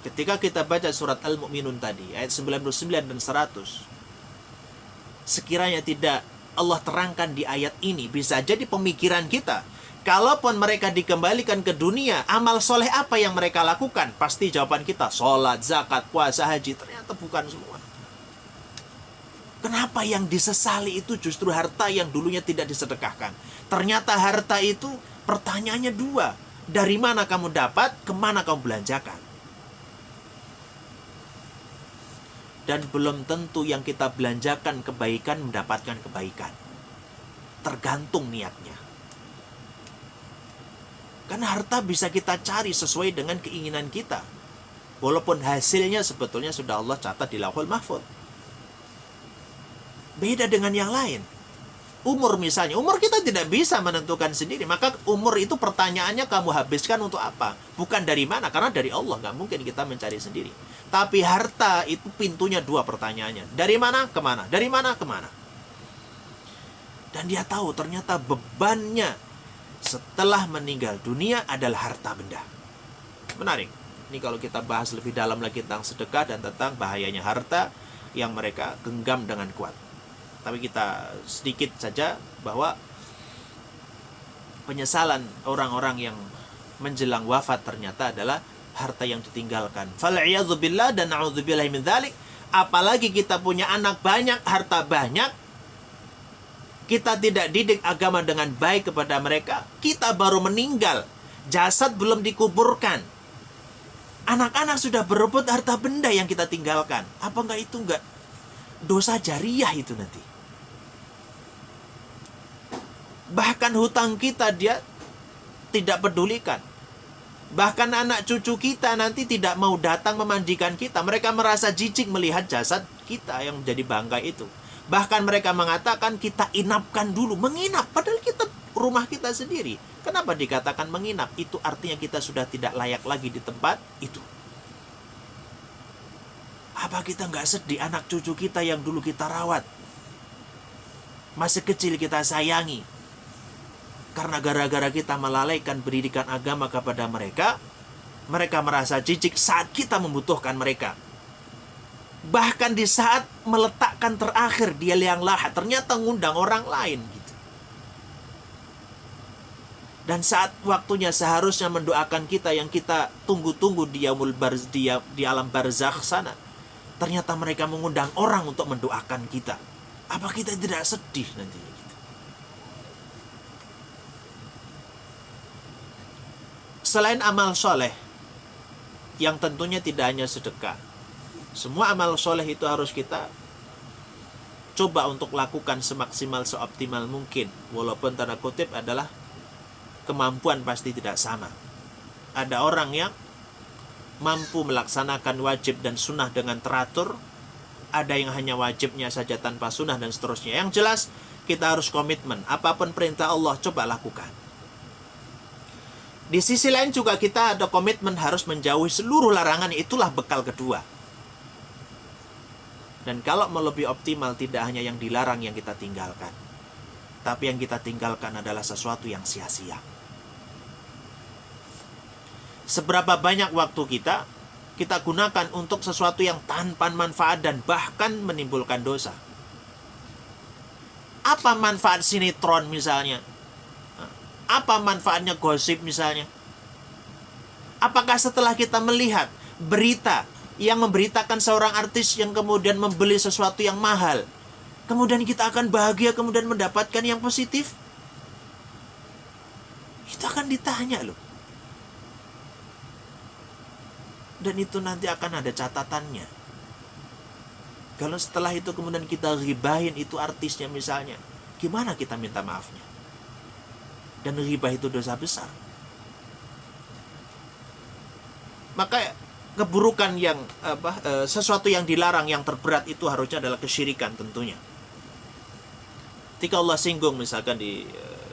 Ketika kita baca surat Al-Mu'minun tadi ayat 99 dan 100, sekiranya tidak Allah terangkan di ayat ini, bisa jadi pemikiran kita, kalaupun mereka dikembalikan ke dunia, amal soleh apa yang mereka lakukan? Pasti jawaban kita, sholat, zakat, puasa, haji. Ternyata bukan semua. Kenapa yang disesali itu justru harta yang dulunya tidak disedekahkan? Ternyata harta itu pertanyaannya dua. Dari mana kamu dapat, kemana kamu belanjakan? Dan belum tentu yang kita belanjakan kebaikan mendapatkan kebaikan. Tergantung niatnya. Karena harta bisa kita cari sesuai dengan keinginan kita. Walaupun hasilnya sebetulnya sudah Allah catat di Lauhul Mahfuz. Beda dengan yang lain. Umur misalnya, umur kita tidak bisa menentukan sendiri. Maka umur itu pertanyaannya kamu habiskan untuk apa? Bukan dari mana, karena dari Allah. Gak mungkin kita mencari sendiri. Tapi harta itu pintunya dua pertanyaannya. Dari mana, kemana? Dari mana, kemana? Dan dia tahu ternyata bebannya setelah meninggal dunia adalah harta benda. Menarik. Ini kalau kita bahas lebih dalam lagi tentang sedekah dan tentang bahayanya harta yang mereka genggam dengan kuat. Tapi kita sedikit saja bahwa penyesalan orang-orang yang menjelang wafat ternyata adalah harta yang ditinggalkan. Fal'iyadzubillah dan na'udzubillahi min dzalik. Apalagi kita punya anak banyak, harta banyak, kita tidak didik agama dengan baik kepada mereka, kita baru meninggal, jasad belum dikuburkan, anak-anak sudah berebut harta benda yang kita tinggalkan. Apa enggak itu enggak dosa jariah itu nanti? Bahkan hutang kita dia tidak pedulikan. Bahkan anak cucu kita nanti tidak mau datang memandikan kita. Mereka merasa jijik melihat jasad kita yang jadi bangkai itu. Bahkan mereka mengatakan kita inapkan dulu. Menginap, padahal kita rumah kita sendiri. Kenapa dikatakan menginap? Itu artinya kita sudah tidak layak lagi di tempat itu. Apa kita nggak sedih anak cucu kita yang dulu kita rawat? Masih kecil kita sayangi. Karena gara-gara kita melalaikan pendidikan agama kepada mereka, mereka merasa jijik saat kita membutuhkan mereka. Bahkan di saat meletakkan terakhir dia liang lahat, ternyata ngundang orang lain gitu. Dan saat waktunya seharusnya mendoakan kita yang kita tunggu-tunggu di alam barzakh sana, ternyata mereka mengundang orang untuk mendoakan kita. Apa kita tidak sedih nantinya gitu? Selain amal soleh, yang tentunya tidak hanya sedekah, semua amal soleh itu harus kita coba untuk lakukan semaksimal seoptimal mungkin. Walaupun tanda kutip adalah kemampuan pasti tidak sama. Ada orang yang mampu melaksanakan wajib dan sunnah dengan teratur, ada yang hanya wajibnya saja tanpa sunnah dan seterusnya. Yang jelas kita harus komitmen. Apapun perintah Allah coba lakukan. Di sisi lain juga kita ada komitmen harus menjauhi seluruh larangan. Itulah bekal kedua. Dan kalau mau lebih optimal, tidak hanya yang dilarang yang kita tinggalkan, tapi yang kita tinggalkan adalah sesuatu yang sia-sia. Seberapa banyak waktu kita gunakan untuk sesuatu yang tanpa manfaat dan bahkan menimbulkan dosa. Apa manfaat sinetron misalnya? Apa manfaatnya gosip misalnya? Apakah setelah kita melihat berita yang memberitakan seorang artis yang kemudian membeli sesuatu yang mahal, kemudian kita akan bahagia kemudian mendapatkan yang positif? Itu akan ditanya loh. Dan itu nanti akan ada catatannya. Kalau setelah itu kemudian kita ribahin itu artisnya misalnya, gimana kita minta maafnya? Dan ribah itu dosa besar. Maka keburukan yang sesuatu yang dilarang yang terberat itu harusnya adalah kesyirikan tentunya. Ketika Allah singgung misalkan di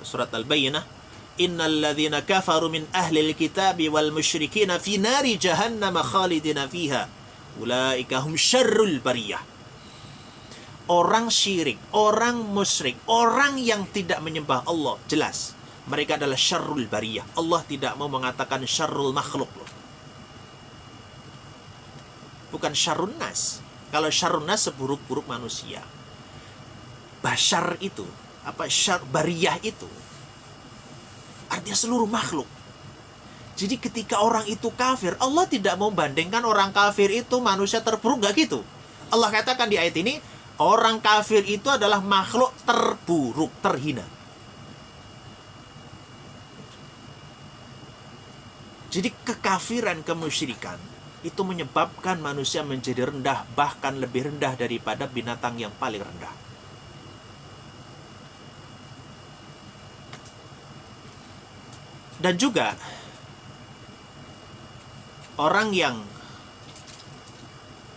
surat Al-Bayyinah, innal ladzina kafaru min ahlil kitabi wal musyrikina fi nari jahannam khalidina fiha ulaika hum syarrul bariyah. Orang syirik, orang musyrik, orang yang tidak menyembah Allah, jelas mereka adalah syarrul bariyah. Allah tidak mau mengatakan syarrul makhluk loh. Bukan syarrun nas. Kalau syarrun nas seburuk-buruk manusia. Bashar itu, bariyah itu artinya seluruh makhluk. Jadi ketika orang itu kafir, Allah tidak mau bandingkan orang kafir itu manusia terburuk, gak gitu. Allah katakan di ayat ini, orang kafir itu adalah makhluk terburuk, terhina. Jadi kekafiran, kemusyrikan itu menyebabkan manusia menjadi rendah, bahkan lebih rendah daripada binatang yang paling rendah. Dan juga orang yang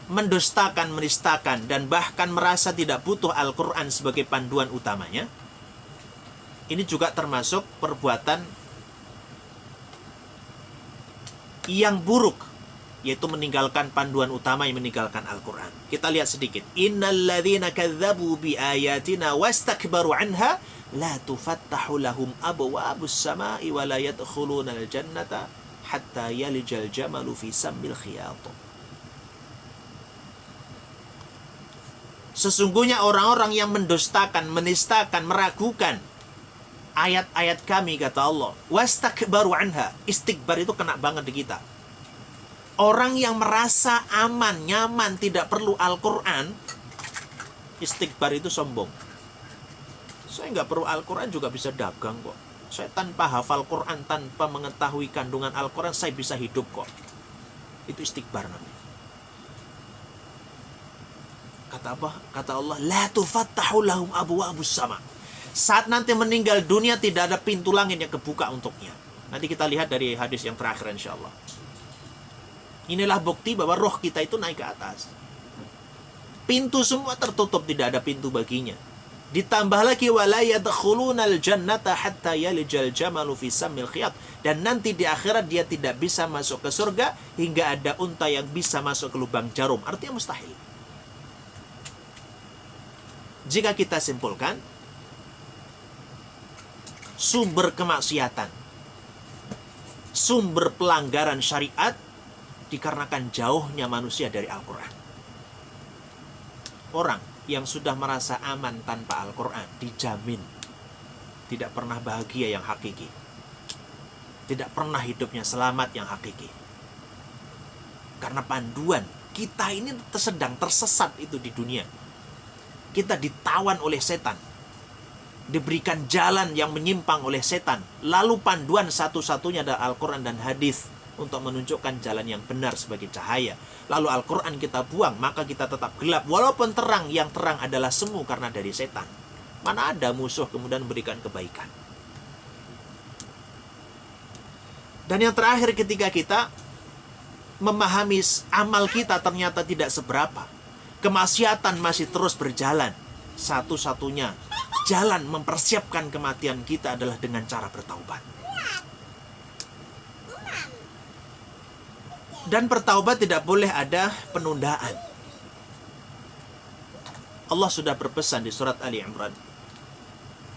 mendustakan, menistakan, dan bahkan merasa tidak butuh Al-Quran sebagai panduan utamanya, ini juga termasuk perbuatan yang buruk, yaitu meninggalkan panduan utama, yang meninggalkan Al-Quran. Kita lihat sedikit. Innal ladzina kadzabu bi ayatina wastakbaru anha la tufattahu lahum abwabus samai wa la yadkhuluna al-jannata hatta yalijal jamalu fi sammil khiyat. Sesungguhnya orang-orang yang mendustakan, menistakan, meragukan ayat-ayat kami, kata Allah, wastakbaru anha. Istikbar itu kena banget di kita. Orang yang merasa aman, nyaman, tidak perlu Al-Quran, istikbar itu sombong. Saya nggak perlu Al-Quran juga bisa dagang kok. Saya tanpa hafal Quran, tanpa mengetahui kandungan Al-Quran, saya bisa hidup kok. Itu istikbar namanya. Kata apa? Kata Allah, la tufattahu lahum abwabus sama. Saat nanti meninggal dunia, tidak ada pintu langit yang kebuka untuknya. Nanti kita lihat dari hadis yang terakhir insyaallah. Inilah bukti bahwa roh kita itu naik ke atas. Pintu semua tertutup, tidak ada pintu baginya. Ditambah lagi wala yadkhulunal jannata hatta yalijal jamalu fi sammil khiyat, dan nanti di akhirat dia tidak bisa masuk ke surga hingga ada unta yang bisa masuk ke lubang jarum. Artinya mustahil. Jika kita simpulkan, sumber kemaksiatan, sumber pelanggaran syariat dikarenakan jauhnya manusia dari Al-Quran. Orang yang sudah merasa aman tanpa Al-Quran dijamin tidak pernah bahagia yang hakiki, tidak pernah hidupnya selamat yang hakiki. Karena panduan kita ini sedang tersesat itu di dunia. Kita ditawan oleh setan, diberikan jalan yang menyimpang oleh setan. Lalu panduan satu-satunya adalah Al-Quran dan hadis untuk menunjukkan jalan yang benar sebagai cahaya. Lalu Al-Quran kita buang, maka kita tetap gelap. Walaupun terang, yang terang adalah semu karena dari setan. Mana ada musuh kemudian memberikan kebaikan. Dan yang terakhir, ketika kita memahami amal kita ternyata tidak seberapa, kemaksiatan masih terus berjalan, satu-satunya jalan mempersiapkan kematian kita adalah dengan cara bertaubat. Dan bertaubat tidak boleh ada penundaan. Allah sudah berpesan di surat Ali Imran,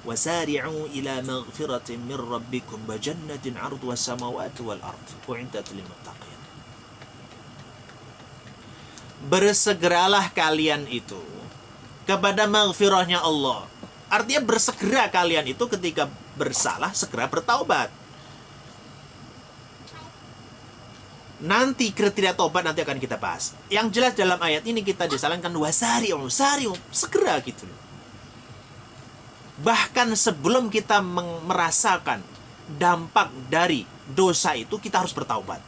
"Wasari'u ila maghfiratin min rabbikum wa jannatin 'arduha as-samawati wal ard u'iddat lil muttaqin." Bersegeralah kalian itu kepada maghfirahnya Allah. Artinya bersegera kalian itu ketika bersalah segera bertaubat. Nanti kriteria taubat nanti akan kita bahas. Yang jelas dalam ayat ini kita disarankan wasari'u, segera gitu. Bahkan sebelum kita merasakan dampak dari dosa itu, kita harus bertaubat.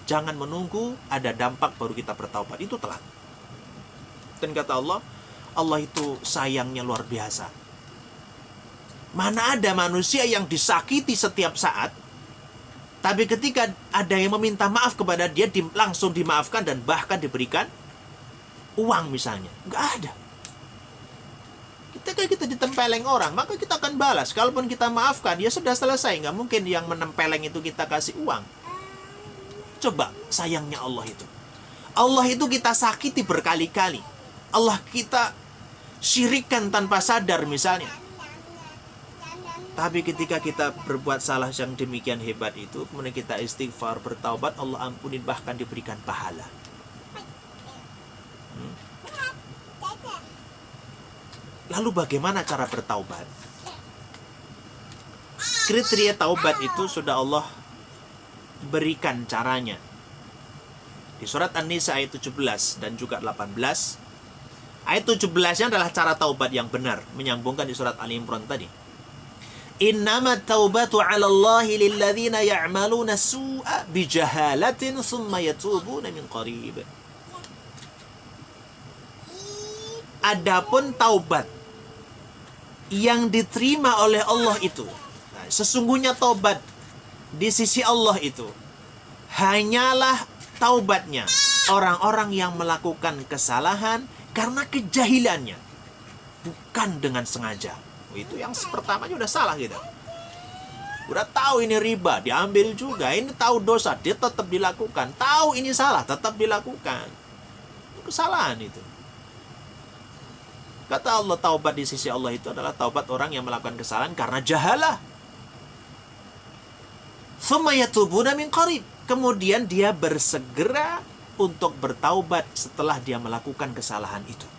Jangan menunggu ada dampak baru kita bertaubat, itu telat. Dan kata Allah, Allah itu sayangnya luar biasa. Mana ada manusia yang disakiti setiap saat, tapi ketika ada yang meminta maaf kepada dia, langsung dimaafkan dan bahkan diberikan uang misalnya. Nggak ada. Ketika kita ditempeleng orang, maka kita akan balas. Kalaupun kita maafkan, ya sudah selesai. Nggak mungkin yang menempeleng itu kita kasih uang. Coba sayangnya Allah itu. Allah itu kita sakiti berkali-kali. Allah kita syirikan tanpa sadar misalnya. Tapi ketika kita berbuat salah yang demikian hebat itu, kemudian kita istighfar, bertaubat, Allah ampunin, bahkan diberikan pahala. Lalu bagaimana cara bertaubat? Kriteria taubat itu sudah Allah berikan caranya. Di surat An-Nisa ayat 17 dan juga 18. Ayat 17-nya adalah cara taubat yang benar, menyambungkan di surat Ali Imran tadi. Innama taubatu 'ala Allahi lilladzina ya'maluna su'a bijahalatin tsumma yatubuna min qarib. Adapun taubat yang diterima oleh Allah itu, nah, sesungguhnya taubat di sisi Allah itu hanyalah taubatnya orang-orang yang melakukan kesalahan karena kejahilannya, bukan dengan sengaja. Itu yang pertamanya udah salah kita. Udah tahu ini riba, diambil juga. Ini tahu dosa, dia tetap dilakukan. Tahu ini salah, tetap dilakukan. Itu kesalahan itu. Kata Allah, taubat di sisi Allah itu adalah taubat orang yang melakukan kesalahan karena jahalah. Tsumma yatubuna min qarib. Kemudian dia bersegera untuk bertaubat setelah dia melakukan kesalahan itu.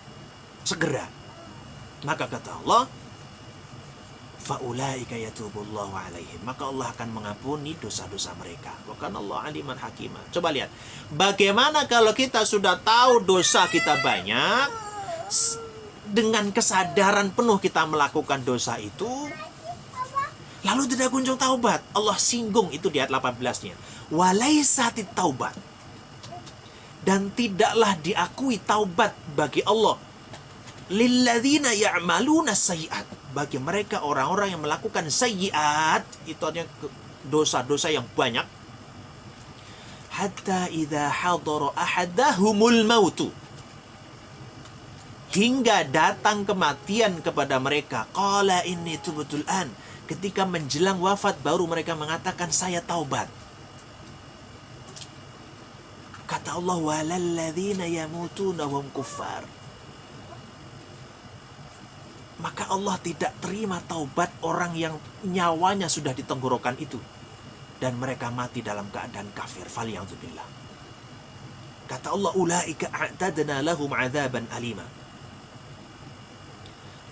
Segera. Maka kata Allah, faulaika yatubullahu alaihim, maka Allah akan mengampuni dosa-dosa mereka. Wa kana Allah aliman hakima. Coba lihat, bagaimana kalau kita sudah tahu dosa kita banyak, dengan kesadaran penuh kita melakukan dosa itu, lalu tidak kunjung taubat. Allah singgung itu di ayat 18-nya. Walaisatit taubat, dan tidaklah diakui taubat bagi Allah lilladzina ya'maluna sayyi'at, bagi mereka orang-orang yang melakukan sayyi'at, itu artinya dosa-dosa yang banyak. Hatta idza hadara ahadahumul mautu, hingga datang kematian kepada mereka. Qala inni tubtul an, ketika menjelang wafat baru mereka mengatakan saya taubat. Kata Allah, walalladzina yamutuna hum kuffar. Maka Allah tidak terima taubat orang yang nyawanya sudah di tenggorokan itu dan mereka mati dalam keadaan kafir. Faliyadzubillah. Kata Allah, ulaika a'tadna lahum 'adzaban alima.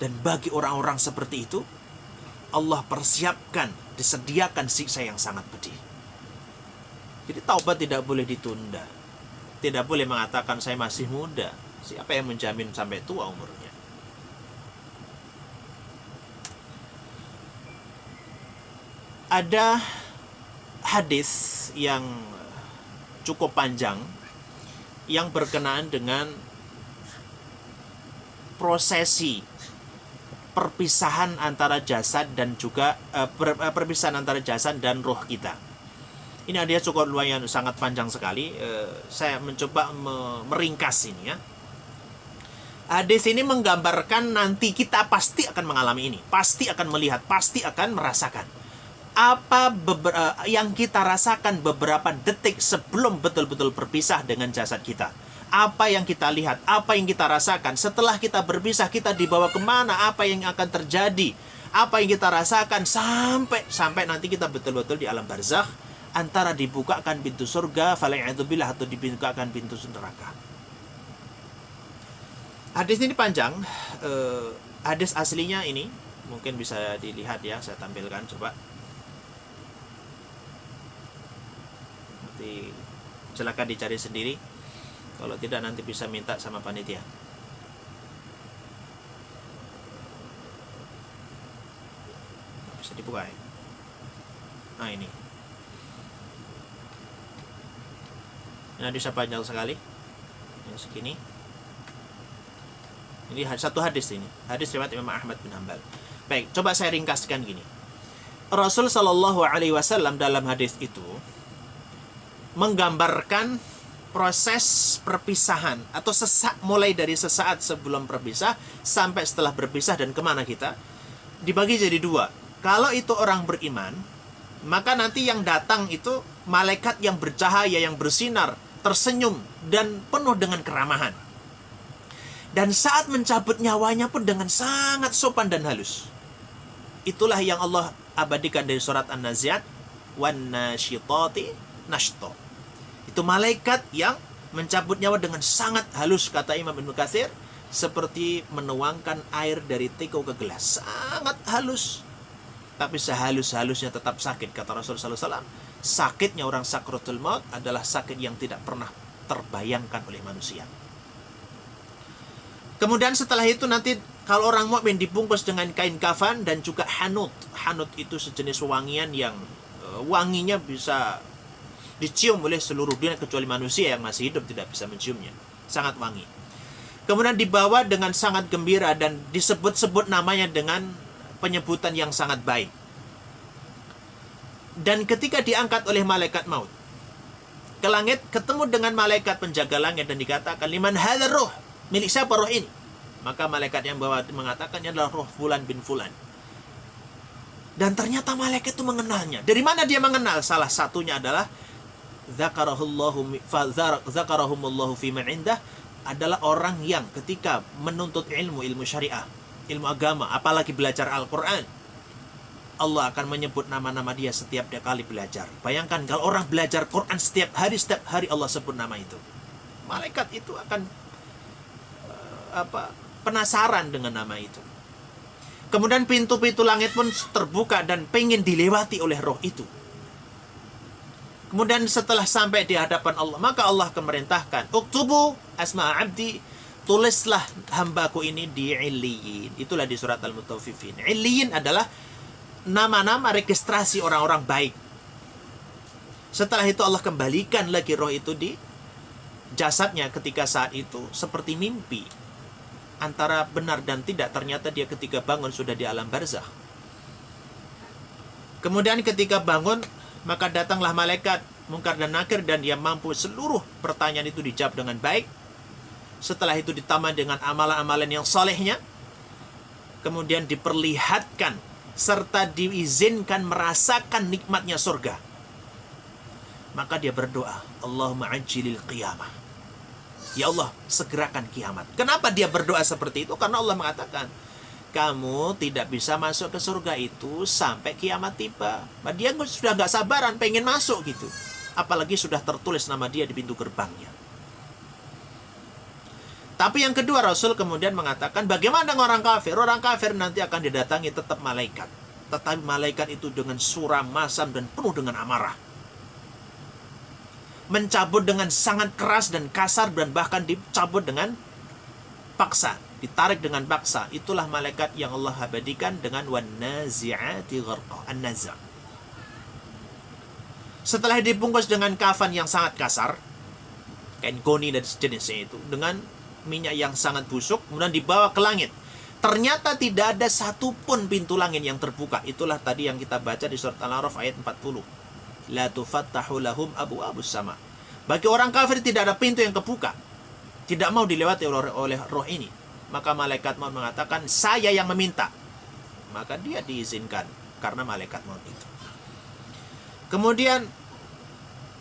Dan bagi orang-orang seperti itu, Allah persiapkan, disediakan siksa yang sangat pedih. Jadi taubat tidak boleh ditunda. Tidak boleh mengatakan saya masih muda. Siapa yang menjamin sampai tua umurnya? Ada hadis yang cukup panjang yang berkenaan dengan prosesi perpisahan antara jasad dan juga perpisahan antara jasad dan roh kita. Ini ada cukup lumayan sangat panjang sekali. Saya mencoba meringkas ini ya. Hadis ini menggambarkan nanti kita pasti akan mengalami ini, pasti akan melihat, pasti akan merasakan apa yang kita rasakan beberapa detik sebelum betul-betul berpisah dengan jasad kita. Apa yang kita lihat, apa yang kita rasakan setelah kita berpisah, kita dibawa kemana, apa yang akan terjadi, apa yang kita rasakan sampai nanti kita betul-betul di alam barzakh, antara dibukakan pintu surga, fala'idzubillah, atau dibukakan pintu neraka. Hadis ini panjang. Hadis aslinya ini mungkin bisa dilihat ya, saya tampilkan coba. Nanti silakan dicari sendiri. Kalau tidak nanti bisa minta sama panitia. Bisa dibuka ya. Nah ini. Ini hadisnya panjang sekali. Yang segini. Ini satu hadis ini. Hadis riwayat Imam Ahmad bin Hanbal. Baik, coba saya ringkaskan gini. Rasul sallallahu alaihi wasallam dalam hadis itu menggambarkan proses perpisahan atau mulai dari sesaat sebelum berpisah sampai setelah berpisah dan kemana kita, dibagi jadi dua. Kalau itu orang beriman, maka nanti yang datang itu malaikat yang bercahaya, yang bersinar, tersenyum dan penuh dengan keramahan. Dan saat mencabut nyawanya pun dengan sangat sopan dan halus. Itulah yang Allah abadikan dari surat An-Nazi'at, wan nasyitati nashta. Itu malaikat yang mencabut nyawa dengan sangat halus, kata Imam Ibnu Katsir, seperti menuangkan air dari teko ke gelas. Sangat halus. Tapi sehalus-halusnya tetap sakit, kata Rasulullah SAW. Sakitnya orang sakratul maut adalah sakit yang tidak pernah terbayangkan oleh manusia. Kemudian setelah itu nanti kalau orang mukmin dibungkus dengan kain kafan dan juga hanut. Hanut itu sejenis wangian yang wanginya bisa dicium oleh seluruh dunia kecuali manusia yang masih hidup tidak bisa menciumnya. Sangat wangi. Kemudian dibawa dengan sangat gembira dan disebut-sebut namanya dengan penyebutan yang sangat baik. Dan ketika diangkat oleh malaikat maut ke langit, ketemu dengan malaikat penjaga langit dan dikatakan, liman hadzal ruh, milik siapa roh ini? Maka malaikat yang bawa mengatakannya adalah roh fulan bin fulan. Dan ternyata malaikat itu mengenalnya. Dari mana dia mengenal? Salah satunya adalah zakarahumullahu fi man indah, adalah orang yang ketika menuntut ilmu syariah, ilmu agama, apalagi belajar Al-Quran, Allah akan menyebut nama-nama dia setiap dia kali belajar. Bayangkan kalau orang belajar Quran setiap hari Allah sebut nama itu. Malaikat itu akan penasaran dengan nama itu. Kemudian pintu-pintu langit pun terbuka dan pengen dilewati oleh roh itu. Kemudian setelah sampai di hadapan Allah, maka Allah memerintahkan, uktubu asma abdi, tulislah hambaku ini di Illiyin. Itulah di surat Al-Mutaffifin. Illiyin adalah nama-nama registrasi orang-orang baik. Setelah itu Allah kembalikan lagi roh itu di jasadnya ketika saat itu seperti mimpi. Antara benar dan tidak, ternyata dia ketika bangun sudah di alam barzakh. Kemudian ketika bangun, Maka datanglah malaikat Munkar dan Nakir dan dia mampu seluruh pertanyaan itu dijawab dengan baik. Setelah itu ditambah dengan amalan-amalan yang solehnya, kemudian diperlihatkan serta diizinkan merasakan nikmatnya surga. Maka dia berdoa, Allahumma ajilil qiyamah. Ya Allah, segerakan kiamat. Kenapa dia berdoa seperti itu? Karena Allah mengatakan, kamu tidak bisa masuk ke surga itu sampai kiamat tiba. Dia sudah gak sabaran, pengen masuk gitu. Apalagi sudah tertulis nama dia di pintu gerbangnya. Tapi yang kedua, Rasul kemudian mengatakan, bagaimana dengan orang kafir? Orang kafir nanti akan didatangi tetap malaikat. Tetapi malaikat itu dengan suram, masam, dan penuh dengan amarah. Mencabut dengan sangat keras dan kasar, dan bahkan dicabut dengan paksa. Ditarik dengan paksa. Itulah malaikat yang Allah abadikan dengan wan-nazi'ati gharqa, an-naza'. Setelah dibungkus dengan kafan yang sangat kasar, kain goni dan sejenisnya itu, dengan minyak yang sangat busuk, kemudian dibawa ke langit. Ternyata tidak ada satupun pintu langit yang terbuka. Itulah tadi yang kita baca di surat Al-A'raf ayat 40. La tufattahu lahum abwaabus sama. Bagi orang kafir tidak ada pintu yang kebuka. Tidak mau dilewati oleh roh ini. Maka malaikat maut mengatakan, saya yang meminta. Maka dia diizinkan karena malaikat maut itu. Kemudian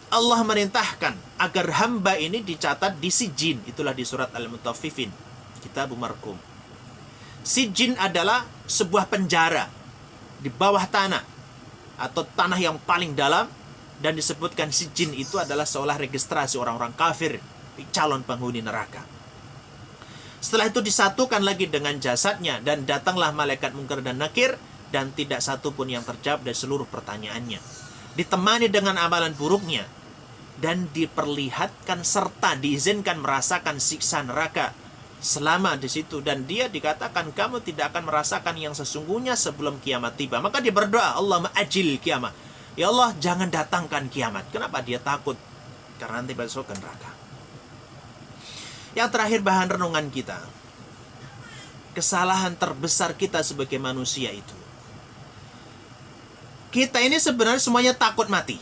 Allah merintahkan agar hamba ini dicatat di Sijin. Itulah di surat Al-Mutaffifin, Kitab Marqum. Sijin adalah sebuah penjara di bawah tanah atau tanah yang paling dalam, dan disebutkan Sijin itu adalah seolah registrasi orang-orang kafir, calon penghuni neraka. Setelah itu disatukan lagi dengan jasadnya, dan datanglah malaikat Munkar dan Nakir, dan tidak satu pun yang terjawab dari seluruh pertanyaannya. Ditemani dengan amalan buruknya, dan diperlihatkan serta diizinkan merasakan siksa neraka selama di situ. Dan dia dikatakan, kamu tidak akan merasakan yang sesungguhnya sebelum kiamat tiba. Maka dia berdoa, Allahumma ajil kiamat. Ya Allah, jangan datangkan kiamat. Kenapa dia takut? Karena nanti besok ke neraka. Yang terakhir, bahan renungan kita. Kesalahan terbesar kita sebagai manusia itu, kita ini sebenarnya semuanya takut mati.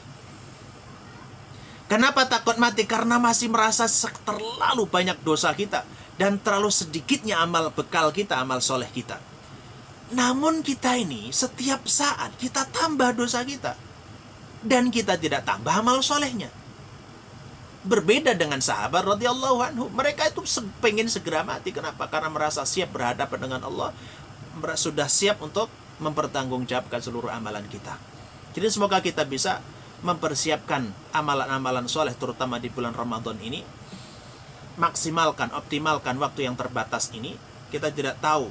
Kenapa takut mati? Karena masih merasa terlalu banyak dosa kita, dan terlalu sedikitnya amal bekal kita, amal soleh kita. Namun kita ini setiap saat kita tambah dosa kita, dan kita tidak tambah amal solehnya. Berbeda dengan sahabat radhiyallahu anhu, mereka itu pengen segera mati. Kenapa? Karena merasa siap berhadapan dengan Allah, sudah siap untuk mempertanggungjawabkan seluruh amalan kita. Jadi semoga kita bisa mempersiapkan amalan-amalan soleh, terutama di bulan Ramadan ini. Maksimalkan, optimalkan waktu yang terbatas ini. Kita tidak tahu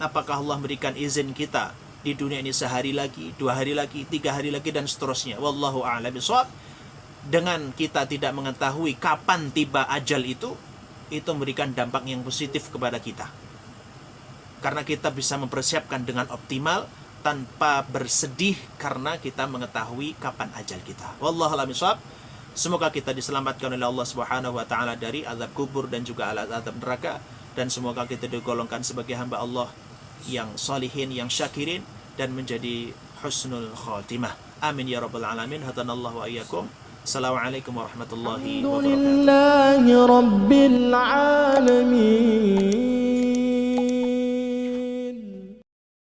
apakah Allah berikan izin kita di dunia ini sehari lagi, 2 hari lagi, 3 hari lagi, dan seterusnya. Wallahu a'lam bishawab. Dengan kita tidak mengetahui kapan tiba ajal itu memberikan dampak yang positif kepada kita. Karena kita bisa mempersiapkan dengan optimal tanpa bersedih karena kita mengetahui kapan ajal kita. Wallahu a'lam bishawab. Semoga kita diselamatkan oleh Allah Subhanahu wa taala dari azab kubur dan juga azab neraka, dan semoga kita digolongkan sebagai hamba Allah yang salihin, yang syakirin, dan menjadi husnul khatimah. Amin ya rabbal alamin. Hadanallahu wa iyyakum. Assalamualaikum warahmatullahi wabarakatuh. Alhamdulillahi rabbil alamin.